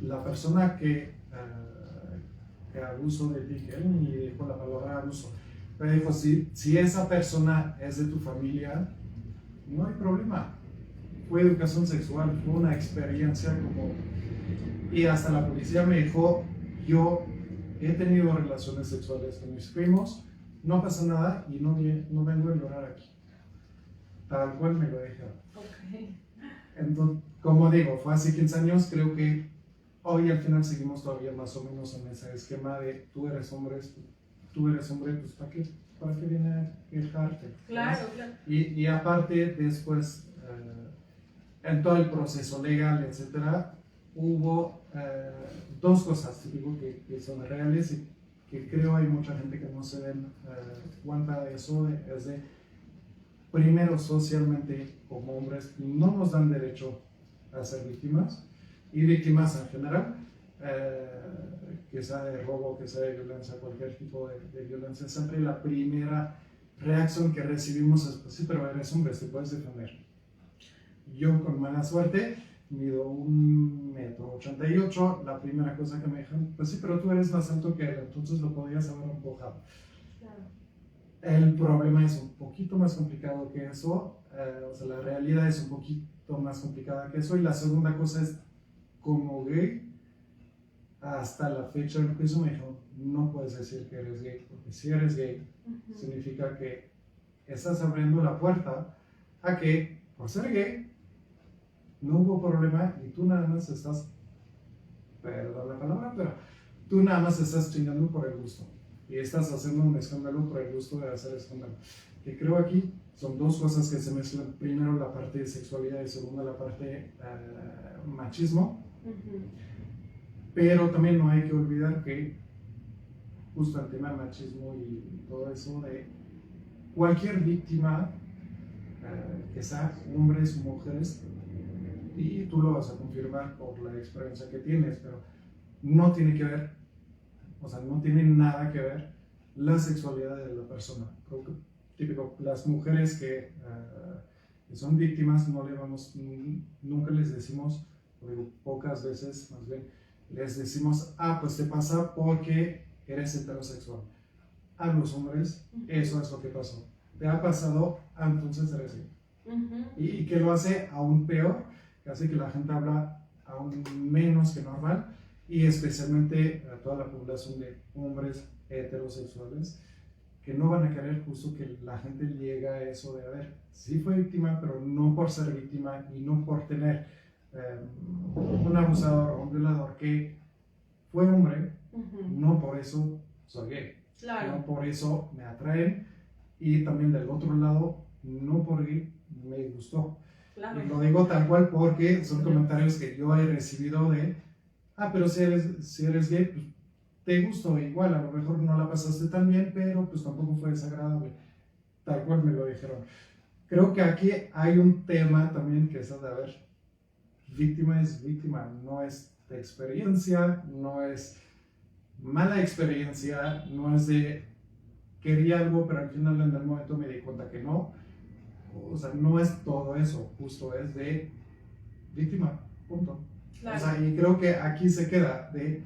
S1: la persona que abusó de ti, y dijo la palabra abuso, pero dijo, si esa persona es de tu familia, no hay problema. Fue educación sexual, fue una experiencia como... Y hasta la policía me dijo, yo he tenido relaciones sexuales con mis primos, no pasa nada y no vengo a llorar aquí. Tal cual me lo dijeron.
S2: Okay.
S1: Entonces, como digo, fue hace 15 años, creo que hoy al final seguimos todavía más o menos en ese esquema de tú eres hombre, pues ¿para qué viene a quejarte?
S2: Claro.
S1: Y aparte, después, en todo el proceso legal, etcétera, hubo dos cosas digo, que son reales y que creo hay mucha gente que no se den cuenta de eso, es de, primero, socialmente, como hombres, no nos dan derecho a ser víctimas, y víctimas en general, que sea de robo, que sea de violencia, cualquier tipo de violencia, siempre la primera reacción que recibimos es, pues sí, pero eres hombre, te puedes defender. Yo con mala suerte mido 1,88 m, la primera cosa que me dijeron, pues sí, pero tú eres más alto que él, entonces lo podías haber empujado.
S2: Claro.
S1: El problema es un poquito más complicado que eso, o sea, la realidad es un poquito más complicada que eso, y la segunda cosa es, como gay, hasta la fecha del juicio me dijo, no puedes decir que eres gay, porque si eres gay, significa que estás abriendo la puerta a que, por ser gay, no hubo problema y tú nada más estás, perdón la palabra, pero tú nada más estás chingando por el gusto. y estás haciendo un escándalo por el gusto de hacer escándalo. Que creo aquí son dos cosas que se mezclan. Primero la parte de sexualidad y segundo la parte machismo. Pero también no hay que olvidar que justo el tema del machismo y todo eso de cualquier víctima, que sea hombres o mujeres, y tú lo vas a confirmar por la experiencia que tienes, pero no tiene que ver, o sea, no tiene nada que ver la sexualidad de la persona. Típico, las mujeres que son víctimas, nunca les decimos, o digo, pocas veces más bien, les decimos, pues te pasa porque eres heterosexual. A los hombres, eso es lo que pasó. Te ha pasado, entonces eres gay. Y que lo hace aún peor, que hace que la gente habla aún menos que normal, y especialmente a toda la población de hombres heterosexuales, que no van a querer justo que la gente llegue a eso de, a ver, sí fue víctima, pero no por ser víctima y no por tener un abusador o un violador que fue hombre, no por eso soy gay,
S2: claro.
S1: no por eso me atraen, y también del otro lado, no por gay me gustó. Claro. Y lo digo tal cual porque son comentarios que yo he recibido de, pero si eres gay, pues te gustó igual, a lo mejor no la pasaste tan bien, pero pues tampoco fue desagradable, tal cual me lo dijeron. Creo que aquí hay un tema también que es de, a ver, víctima es víctima, no es de experiencia, no es mala experiencia, no es de quería algo, pero al final en el momento me di cuenta que no. O sea, no es todo eso, justo es de víctima, punto. Claro. O sea, y creo que aquí se queda de,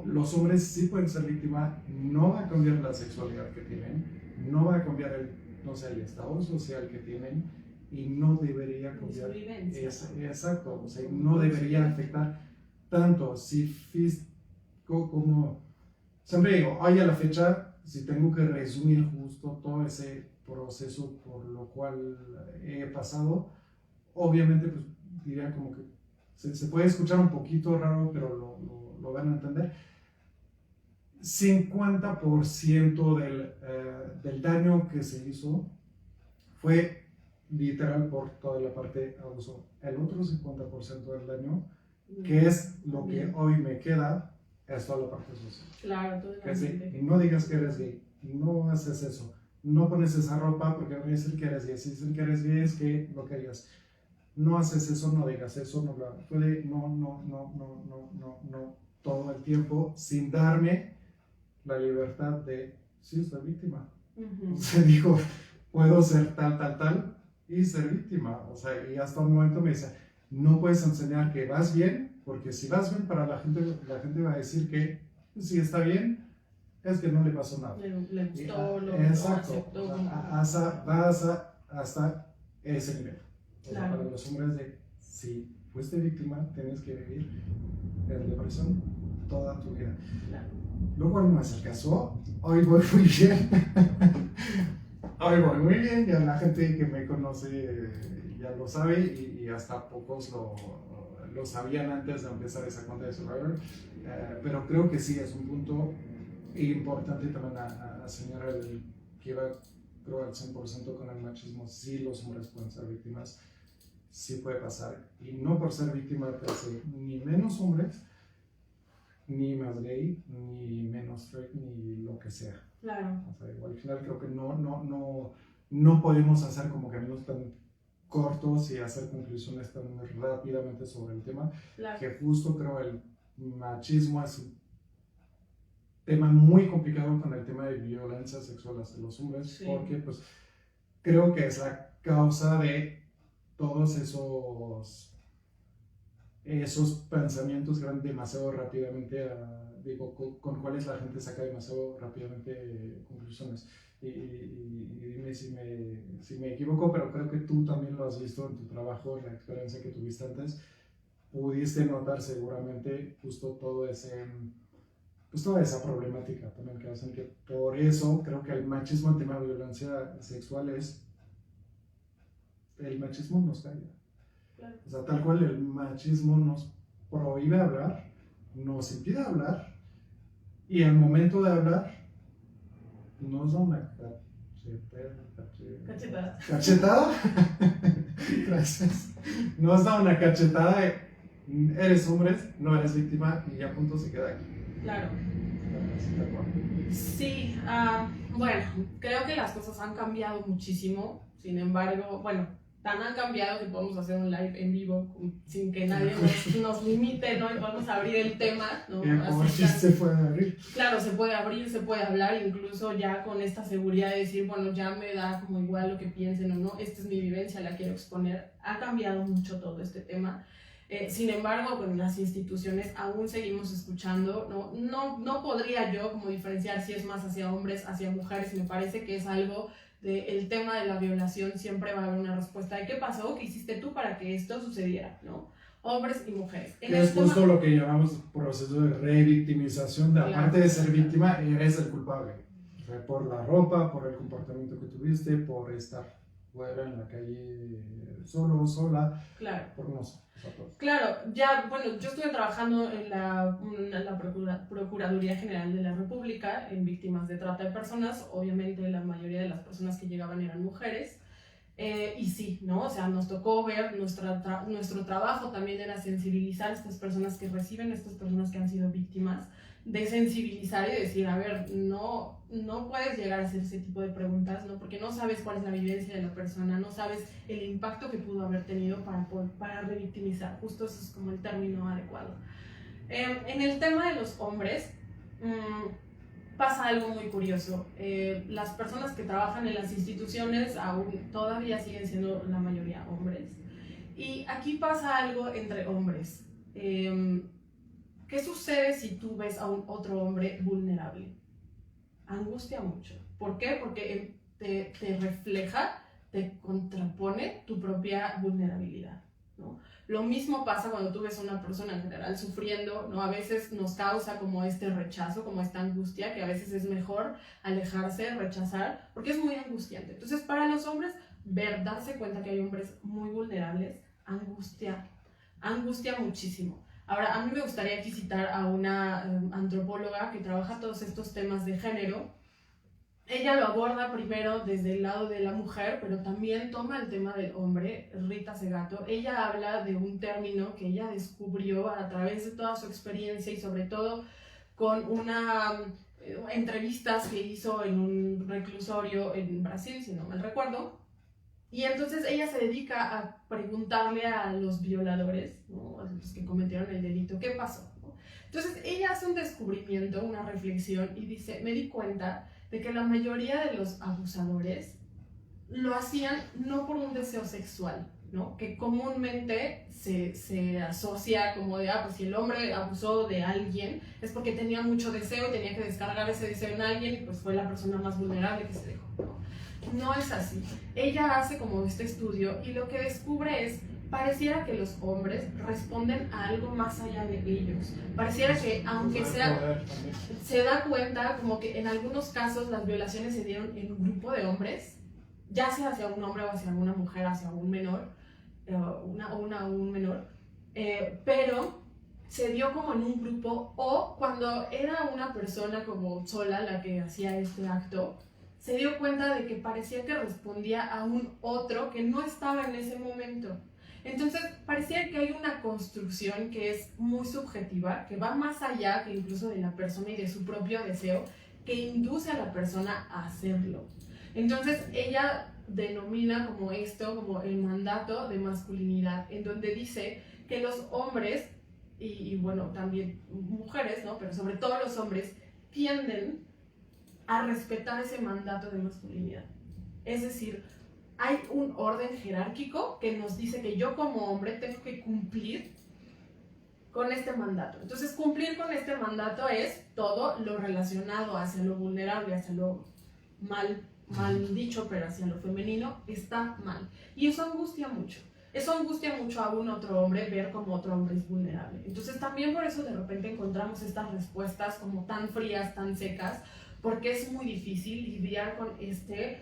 S1: los hombres sí pueden ser víctima, no va a cambiar la sexualidad que tienen, no va a cambiar el estado social que tienen, y no debería cambiar. Exacto, o sea, no debería afectar tanto si físico como, siempre digo, hoy a la fecha, si tengo que resumir justo todo ese proceso por lo cual he pasado, obviamente pues diría como que se puede escuchar un poquito raro, pero lo van a entender. 50% del daño que se hizo fue literal por toda la parte de abuso. El otro 50% del daño, que es lo que hoy me queda, es toda la parte social.
S2: Claro, todo el ambiente.
S1: Y no digas que eres gay, no haces eso, no pones esa ropa porque van a decir que eres gay. Si dicen que eres gay es que lo querías. No haces eso, no digas eso, no lo hagas. No, todo el tiempo sin darme la libertad de, sí, soy víctima. O sea, digo, puedo ser tal y ser víctima. O sea, y hasta un momento me dice, no puedes enseñar que vas bien, porque si vas bien para la gente va a decir que si está bien, es que no le pasó nada.
S2: Le gustó, lo
S1: aceptó. Vas hasta ese nivel.
S2: Claro.
S1: O sea, para los hombres de, si fuiste víctima, tienes que vivir en depresión toda tu vida.
S2: Claro.
S1: Lo cual no es el caso. Hoy voy muy bien. Hoy voy muy bien. Ya la gente que me conoce ya lo sabe, y hasta pocos lo sabían antes de empezar esa cuenta de Survivor. Pero creo que sí es un punto importante también a señalar que iba, creo, al 100% con el machismo. Sí, los hombres pueden ser víctimas, sí puede pasar, y no por ser víctima te hace ni menos hombres, ni más gay, ni menos straight, ni lo que sea.
S2: Claro.
S1: O sea, al final creo que no podemos hacer como caminos tan cortos y hacer conclusiones tan rápidamente sobre el tema.
S2: Claro.
S1: Que justo creo el machismo es un tema muy complicado con el tema de violencia sexual hacia los hombres, sí. Porque pues creo que es la causa de todos esos pensamientos que van demasiado rápidamente con cuales la gente saca demasiado rápidamente conclusiones. Y dime si me equivoco, pero creo que tú también lo has visto en tu trabajo, en la experiencia que tuviste antes. Pudiste notar seguramente justo toda esa problemática también que hacen que por eso creo que el machismo en tema de violencia sexual el machismo nos calla. Claro. O sea, tal cual el machismo nos prohíbe hablar, nos impide hablar, y al momento de hablar nos da una cachetada. Gracias. Nos da una cachetada de, eres hombre, no eres víctima, y a punto se queda aquí.
S2: Claro. Sí, bueno, creo que las cosas han cambiado muchísimo. Sin embargo, bueno, tan han cambiado que podemos hacer un live en vivo sin que nadie nos limite, ¿no? Y podemos abrir el tema, ¿no?
S1: Como si se puede abrir.
S2: Claro, se puede abrir, se puede hablar, incluso ya con esta seguridad de decir, bueno, ya me da como igual lo que piensen o no, esta es mi vivencia, la quiero exponer. Ha cambiado mucho todo este tema. Sin embargo, con las instituciones aún seguimos escuchando, no podría yo como diferenciar si es más hacia hombres, hacia mujeres. Me parece que es algo del tema de la violación, siempre va a haber una respuesta de qué pasó, qué hiciste tú para que esto sucediera, ¿no? Hombres y mujeres.
S1: Que es justo lo que llamamos proceso de revictimización, de aparte de ser víctima, eres el culpable. O sea, por la ropa, por el comportamiento que tuviste, por estar fuera en la calle solo o sola,
S2: claro.
S1: Por no sé.
S2: Claro, ya, bueno, yo estuve trabajando en la Procuraduría General de la República en víctimas de trata de personas. Obviamente la mayoría de las personas que llegaban eran mujeres. Y sí, ¿no? O sea, nos tocó ver, nuestro trabajo también era sensibilizar a estas personas que reciben, a estas personas que han sido víctimas, de sensibilizar y decir, a ver, no puedes llegar a hacer ese tipo de preguntas, ¿no? Porque no sabes cuál es la vivencia de la persona, no sabes el impacto que pudo haber tenido para revictimizar. Justo eso es como el término adecuado. En el tema de los hombres, pasa algo muy curioso. Las personas que trabajan en las instituciones aún todavía siguen siendo la mayoría hombres. Y aquí pasa algo entre hombres. ¿Qué sucede si tú ves a un otro hombre vulnerable? Angustia mucho. ¿Por qué? Porque te refleja, te contrapone tu propia vulnerabilidad, ¿no? Lo mismo pasa cuando tú ves a una persona en general sufriendo, ¿no? A veces nos causa como este rechazo, como esta angustia, que a veces es mejor alejarse, rechazar, porque es muy angustiante. Entonces, para los hombres, darse cuenta que hay hombres muy vulnerables, angustia muchísimo. Ahora, a mí me gustaría aquí citar a una antropóloga que trabaja todos estos temas de género. Ella lo aborda primero desde el lado de la mujer, pero también toma el tema del hombre, Rita Segato. Ella habla de un término que ella descubrió a través de toda su experiencia y sobre todo con entrevistas que hizo en un reclusorio en Brasil, si no mal recuerdo. Y entonces ella se dedica a preguntarle a los violadores, ¿no? A los que cometieron el delito, ¿qué pasó? ¿No? Entonces ella hace un descubrimiento, una reflexión y dice, me di cuenta de que la mayoría de los abusadores lo hacían no por un deseo sexual, ¿no? Que comúnmente se asocia como de, pues si el hombre abusó de alguien es porque tenía mucho deseo y tenía que descargar ese deseo en alguien y pues fue la persona más vulnerable que se dejó, ¿no? No es así. Ella hace como este estudio y lo que descubre es, pareciera que los hombres responden a algo más allá de ellos. Pareciera que, aunque sea, se da cuenta como que en algunos casos las violaciones se dieron en un grupo de hombres, ya sea hacia un hombre o hacia una mujer, hacia un menor, un menor, pero se dio como en un grupo, o cuando era una persona como sola la que hacía este acto, se dio cuenta de que parecía que respondía a un otro que no estaba en ese momento. Entonces, parecía que hay una construcción que es muy subjetiva, que va más allá que incluso de la persona y de su propio deseo, que induce a la persona a hacerlo. Entonces, ella denomina como esto, como el mandato de masculinidad, en donde dice que los hombres, y bueno, también mujeres, ¿no? Pero sobre todo los hombres, tienden a respetar ese mandato de masculinidad. Es decir, hay un orden jerárquico que nos dice que yo como hombre tengo que cumplir con este mandato. Entonces, cumplir con este mandato es todo lo relacionado hacia lo vulnerable, hacia lo mal dicho, pero hacia lo femenino, está mal. Y eso angustia mucho. Eso angustia mucho a un otro hombre, ver como otro hombre es vulnerable. Entonces, también por eso de repente encontramos estas respuestas como tan frías, tan secas, porque es muy difícil lidiar con este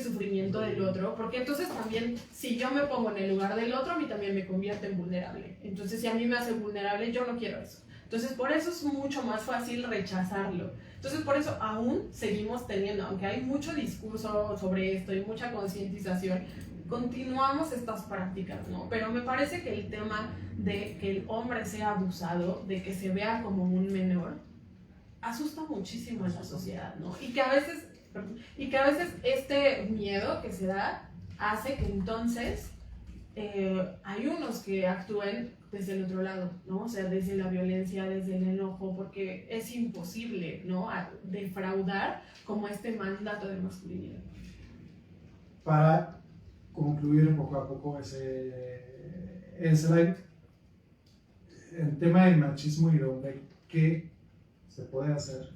S2: sufrimiento del otro, porque entonces también, si yo me pongo en el lugar del otro, a mí también me convierte en vulnerable. Entonces, si a mí me hace vulnerable, yo no quiero eso. Entonces, por eso es mucho más fácil rechazarlo. Entonces, por eso aún seguimos teniendo, aunque hay mucho discurso sobre esto y mucha concientización, continuamos estas prácticas, ¿no? Pero me parece que el tema de que el hombre sea abusado, de que se vea como un menor, asusta muchísimo en la sociedad, ¿no? Y que a veces este miedo que se da hace que entonces hay unos que actúen desde el otro lado, ¿no? O sea, desde la violencia, desde el enojo, porque es imposible, ¿no? Defraudar como este mandato de masculinidad.
S1: Para concluir poco a poco ese live, el tema del machismo y de qué se puede hacer,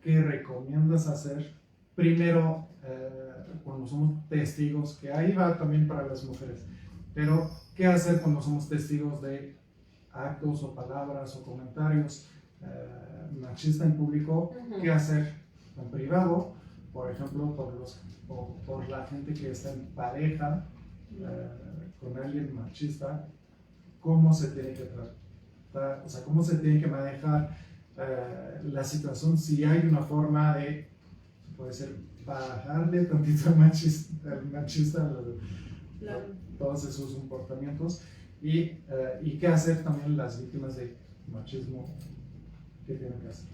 S1: qué recomiendas hacer, primero cuando somos testigos, que ahí va también para las mujeres, pero qué hacer cuando somos testigos de actos o palabras o comentarios machistas en público, qué hacer en privado, por ejemplo, por la gente que está en pareja con alguien machista, cómo se tiene que tratar, o sea, cómo se tiene que manejar la situación, si hay una forma de, puede ser, bajarle tantito al machista todos esos comportamientos y qué hacer también las víctimas de machismo, qué tienen que hacer.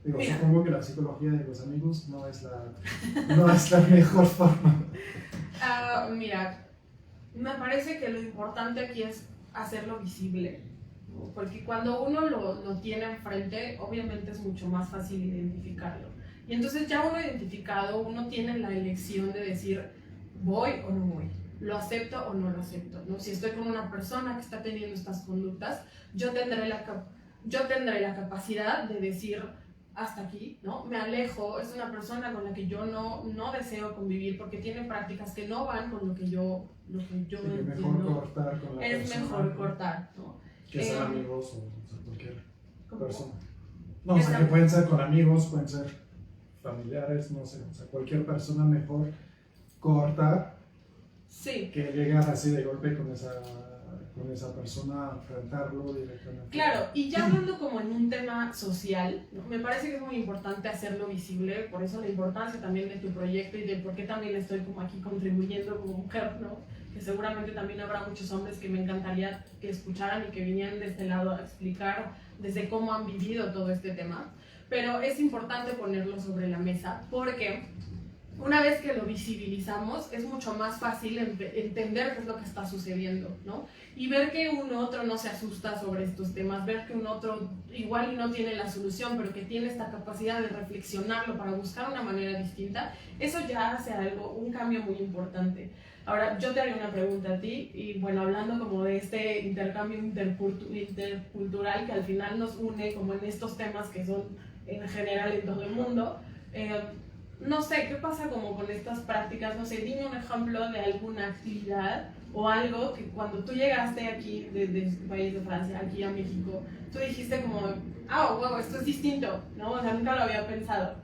S1: Digo, supongo que la psicología de los amigos no es la mejor forma.
S2: Mira, me parece que lo importante aquí es hacerlo visible, ¿no? Porque cuando uno lo tiene enfrente, obviamente es mucho más fácil identificarlo. Y entonces ya uno identificado, uno tiene la elección de decir, voy o no voy, lo acepto o no lo acepto, ¿no? Si estoy con una persona que está teniendo estas conductas, yo tendré la capacidad de decir, hasta aquí, ¿no? Me alejo, es una persona con la que yo no deseo convivir porque tiene prácticas que no van con lo que yo
S1: Sí,
S2: entiendo.
S1: mejor cortar con la
S2: es
S1: persona.
S2: mejor cortar, ¿no?
S1: Que sean amigos o sea, cualquier persona.
S2: ¿Cómo?
S1: No, o sea, que pueden ser con amigos, pueden ser familiares, no sé, o sea, cualquier persona mejor cortar
S2: Sí.
S1: que llegar así de golpe con esa persona, enfrentarlo directamente.
S2: Claro, y ya hablando como en un tema social, ¿no? Me parece que es muy importante hacerlo visible, por eso la importancia también de tu proyecto y de por qué también estoy como aquí contribuyendo como mujer, ¿no? Que seguramente también habrá muchos hombres que me encantaría que escucharan y que vinieran de este lado a explicar desde cómo han vivido todo este tema, pero es importante ponerlo sobre la mesa porque una vez que lo visibilizamos es mucho más fácil entender qué es lo que está sucediendo, ¿no? Y ver que un otro no se asusta sobre estos temas, ver que un otro igual y no tiene la solución, pero que tiene esta capacidad de reflexionarlo para buscar una manera distinta, eso ya hace un cambio muy importante. Ahora, yo te haré una pregunta a ti, y bueno, hablando como de este intercambio intercultural que al final nos une como en estos temas que son en general en todo el mundo, no sé, ¿qué pasa como con estas prácticas? No sé, dime un ejemplo de alguna actividad o algo que cuando tú llegaste aquí desde tu país de Francia, aquí a México, tú dijiste como, wow, esto es distinto, ¿no? O sea, nunca lo había pensado.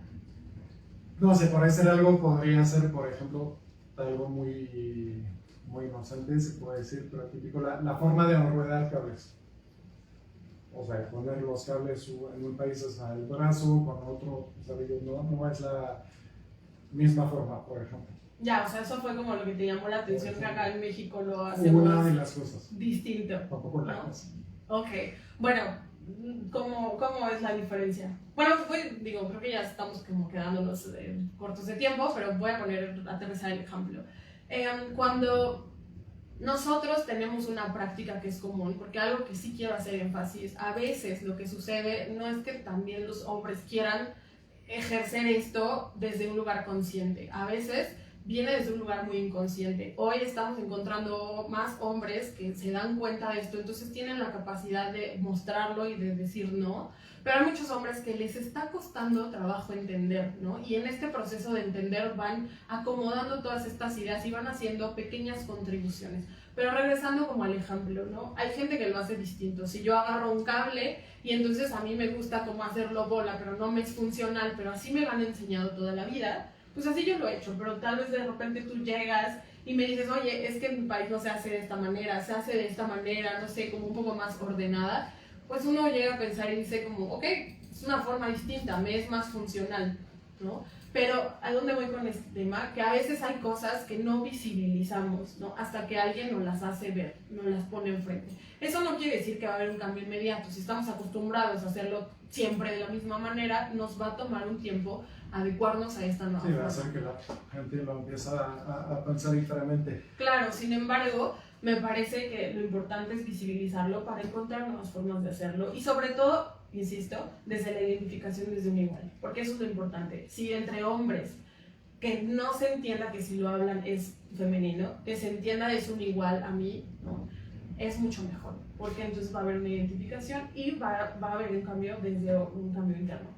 S1: No sé, por hacer algo podría ser, por ejemplo, algo muy inocente, se puede decir, pero típico, la forma de enredar cables. O sea, poner los cables en un país es al brazo, con otro, o sea, no es la misma forma, por ejemplo.
S2: Ya, o sea, eso fue como lo que te llamó la atención, que acá en México lo hacemos
S1: una de las cosas.
S2: Distinto.
S1: Tampoco la
S2: ¿no?
S1: cosa.
S2: Ok, bueno, ¿cómo es la diferencia? Bueno, creo que ya estamos como quedándonos cortos de tiempo, pero voy a aterrizar el ejemplo. Cuando nosotros tenemos una práctica que es común, porque algo que sí quiero hacer énfasis, a veces lo que sucede no es que también los hombres quieran ejercer esto desde un lugar consciente, a veces viene desde un lugar muy inconsciente. Hoy estamos encontrando más hombres que se dan cuenta de esto, entonces tienen la capacidad de mostrarlo y de decir no, pero hay muchos hombres que les está costando trabajo entender, ¿no? Y en este proceso de entender van acomodando todas estas ideas y van haciendo pequeñas contribuciones. Pero regresando como al ejemplo, ¿no? Hay gente que lo hace distinto. Si yo agarro un cable y entonces a mí me gusta como hacerlo bola, pero no me es funcional, pero así me lo han enseñado toda la vida, pues así yo lo he hecho, pero tal vez de repente tú llegas y me dices, oye, es que en mi país no se hace de esta manera, se hace de esta manera, no sé, como un poco más ordenada. pues uno llega a pensar y dice como, ok, es una forma distinta, me es más funcional, ¿no? Pero ¿a dónde voy con este tema? Que a veces hay cosas que no visibilizamos, ¿no? Hasta que alguien nos las hace ver, nos las pone enfrente. Eso no quiere decir que va a haber un cambio inmediato. Si estamos acostumbrados a hacerlo siempre de la misma manera, nos va a tomar un tiempo adecuarnos a esta nueva
S1: Sí, va
S2: forma.
S1: a hacer que la gente lo empiece a pensar diferente.
S2: Claro, sin embargo, me parece que lo importante es visibilizarlo para encontrar nuevas formas de hacerlo y sobre todo, insisto, desde la identificación desde un igual, porque eso es lo importante. Si entre hombres que no se entienda que si lo hablan es femenino, que se entienda es un igual a mí, ¿no? Es mucho mejor, porque entonces va a haber una identificación y va a haber un cambio desde un cambio interno.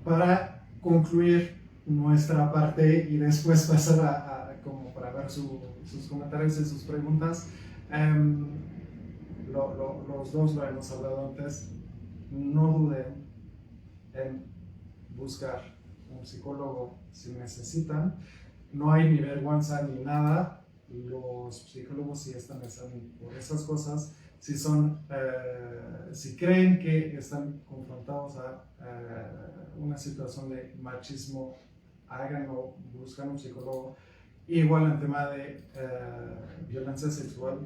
S1: Para concluir nuestra parte y después pasar como para ver sus comentarios y sus preguntas, los dos lo hemos hablado antes, no duden en buscar un psicólogo si necesitan, no hay ni vergüenza ni nada, los psicólogos sí están por esas cosas, si creen que están confrontados a una situación de machismo, háganlo, buscan un psicólogo. Igual en tema de violencia sexual,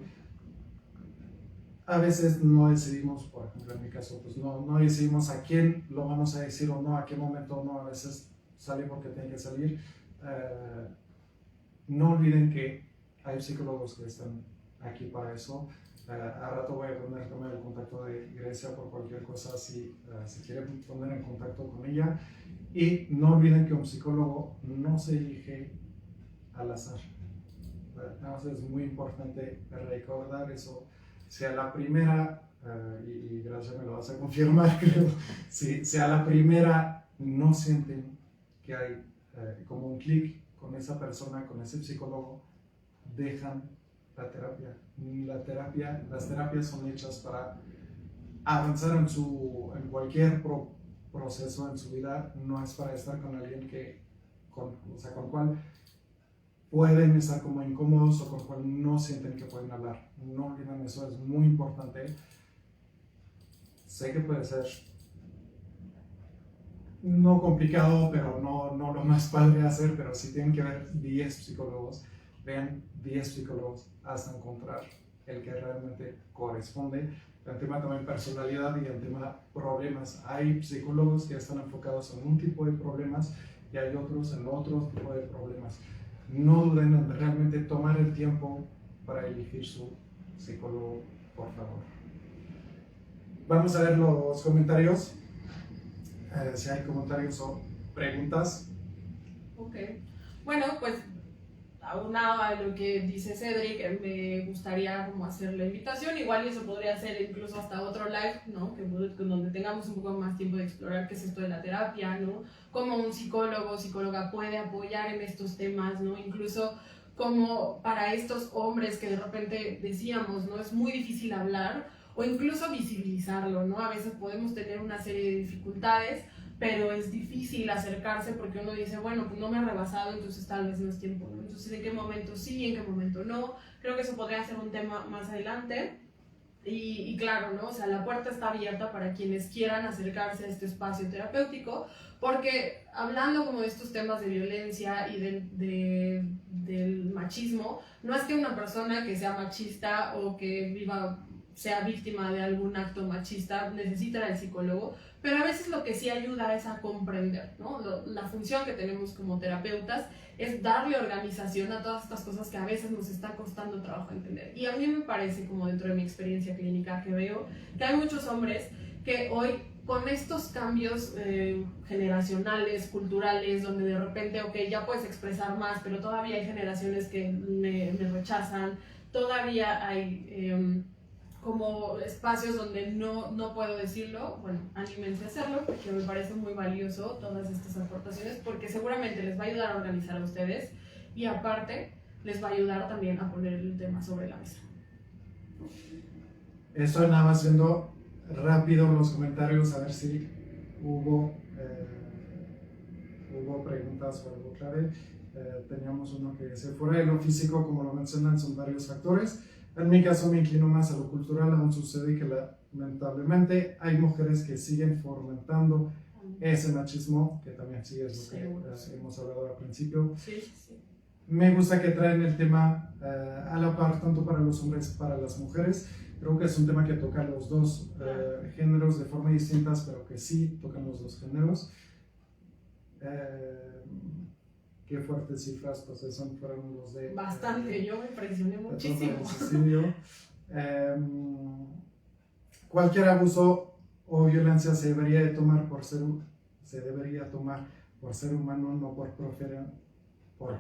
S1: a veces no decidimos, por ejemplo en mi caso, pues no decidimos a quién lo vamos a decir o no, a qué momento no, a veces sale porque tiene que salir. No olviden que hay psicólogos que están aquí para eso. A rato voy a ponerme el contacto de Grecia por cualquier cosa si quieren poner en contacto con ella. Y no olviden que un psicólogo no se elige al azar. Es muy importante recordar eso. Si a la primera, y Gracia me lo vas a confirmar, creo, si a la primera no sienten que hay como un clic con esa persona, con ese psicólogo, dejan la terapia. Las terapias son hechas para avanzar en cualquier proceso en su vida, no es para estar con alguien con cual pueden estar como incómodos o con cual no sienten que pueden hablar. No olviden eso, es muy importante. Sé que puede ser no complicado, pero no lo más padre de hacer, pero si tienen que ver 10 psicólogos, vean 10 psicólogos hasta encontrar el que realmente corresponde. El tema también personalidad y el tema problemas. Hay psicólogos que están enfocados en un tipo de problemas y hay otros en otro tipo de problemas. No duden en realmente tomar el tiempo para elegir su psicólogo, por favor. Vamos a ver los comentarios. Si hay comentarios o preguntas.
S2: Ok. Bueno, pues aunado a lo que dice Cedric, me gustaría como hacer la invitación, igual eso podría ser incluso hasta otro live, ¿no? Donde tengamos un poco más tiempo de explorar qué es esto de la terapia, ¿no? Cómo un psicólogo o psicóloga puede apoyar en estos temas, ¿no? Incluso como para estos hombres que de repente decíamos, ¿no? Es muy difícil hablar o incluso visibilizarlo, ¿no? A veces podemos tener una serie de dificultades, pero es difícil acercarse porque uno dice, bueno, pues no me ha rebasado, entonces tal vez no es tiempo, ¿no? Entonces, ¿en qué momento sí, en qué momento no? Creo que eso podría ser un tema más adelante. Y claro, ¿no? O sea, la puerta está abierta para quienes quieran acercarse a este espacio terapéutico, porque hablando como de estos temas de violencia y del machismo, no es que una persona que sea machista o que sea víctima de algún acto machista necesite al psicólogo, pero a veces lo que sí ayuda es a comprender, ¿no? La función que tenemos como terapeutas es darle organización a todas estas cosas que a veces nos está costando trabajo entender. Y a mí me parece, como dentro de mi experiencia clínica, que veo que hay muchos hombres que hoy, con estos cambios generacionales, culturales, donde de repente, ok, ya puedes expresar más, pero todavía hay generaciones que me rechazan, todavía hay como espacios donde no puedo decirlo, bueno, anímense a hacerlo, porque me parece muy valioso todas estas aportaciones, porque seguramente les va a ayudar a organizar a ustedes y aparte les va a ayudar también a poner el tema sobre la mesa.
S1: Estoy nada más viendo rápido los comentarios a ver si hubo preguntas o algo clave. Teníamos uno que dice, fuera de lo físico, como lo mencionan, son varios factores. En mi caso me inclino más a lo cultural, aún sucede que lamentablemente hay mujeres que siguen fomentando ese machismo, que también sí es lo que hemos hablado al principio.
S2: Sí, sí, sí.
S1: Me gusta que traen el tema a la par, tanto para los hombres como para las mujeres. Creo que es un tema que toca los dos géneros de forma distintas, pero que sí tocan los dos géneros. Qué fuertes cifras, pues esos fueron los de...
S2: Bastante, yo me impresioné muchísimo.
S1: Cualquier abuso o violencia se debería tomar por ser humano, no por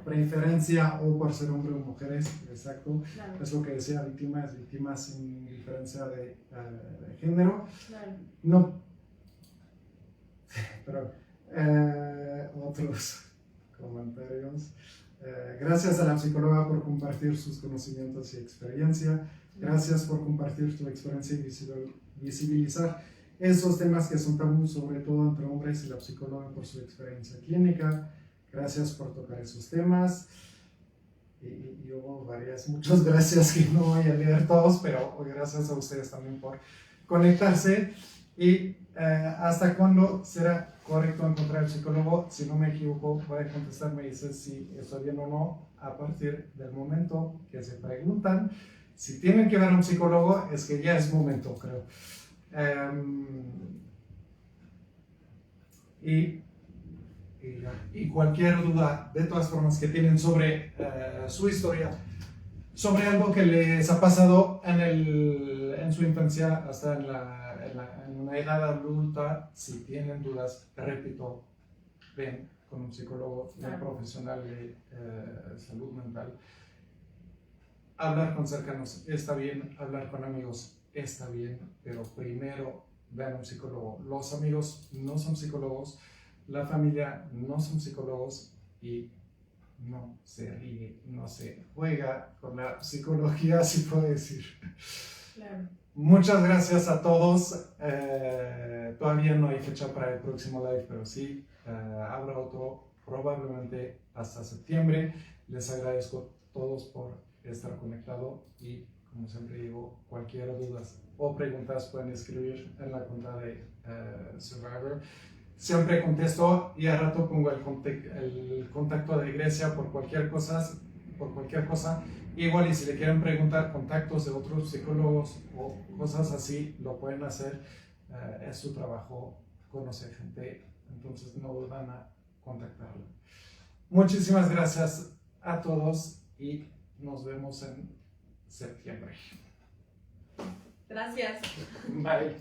S1: preferencia o por ser hombre o mujeres, exacto. Claro. Es lo que decía, víctima es víctima sin diferencia de género.
S2: Claro.
S1: No, pero otros comentarios. Gracias a la psicóloga por compartir sus conocimientos y experiencia. Gracias por compartir tu experiencia y visibilizar esos temas que son tabú, sobre todo entre hombres, y la psicóloga por su experiencia clínica. Gracias por tocar esos temas. Y hubo muchas gracias que no voy a leer todos, pero gracias a ustedes también por conectarse. Y hasta cuándo será correcto encontrar al psicólogo. Si no me equivoco, voy a contestar, me dices si está bien o no a partir del momento que se preguntan. Si tienen que ver a un psicólogo, es que ya es momento, creo. Y cualquier duda, de todas formas, que tienen sobre su historia, sobre algo que les ha pasado en su infancia hasta en una edad adulta, si tienen dudas, repito, ven con un psicólogo, un profesional de salud mental. Hablar con cercanos está bien, hablar con amigos está bien, pero primero vean a un psicólogo. Los amigos no son psicólogos, la familia no son psicólogos y no se ríe, no se juega con la psicología, si puedo decir.
S2: Claro.
S1: Muchas gracias a todos. Todavía no hay fecha para el próximo live, pero sí, habrá otro probablemente hasta septiembre. Les agradezco a todos por estar conectado y, como siempre digo, cualquier duda o preguntas pueden escribir en la cuenta de Survivor. Siempre contesto y al rato pongo el contacto de Grecia por cualquier cosa. Igual, y si le quieren preguntar contactos de otros psicólogos o cosas así, lo pueden hacer. Es su trabajo, conocer gente, entonces no dudan a contactarlo. Muchísimas gracias a todos y nos vemos en septiembre.
S2: Gracias.
S1: Bye.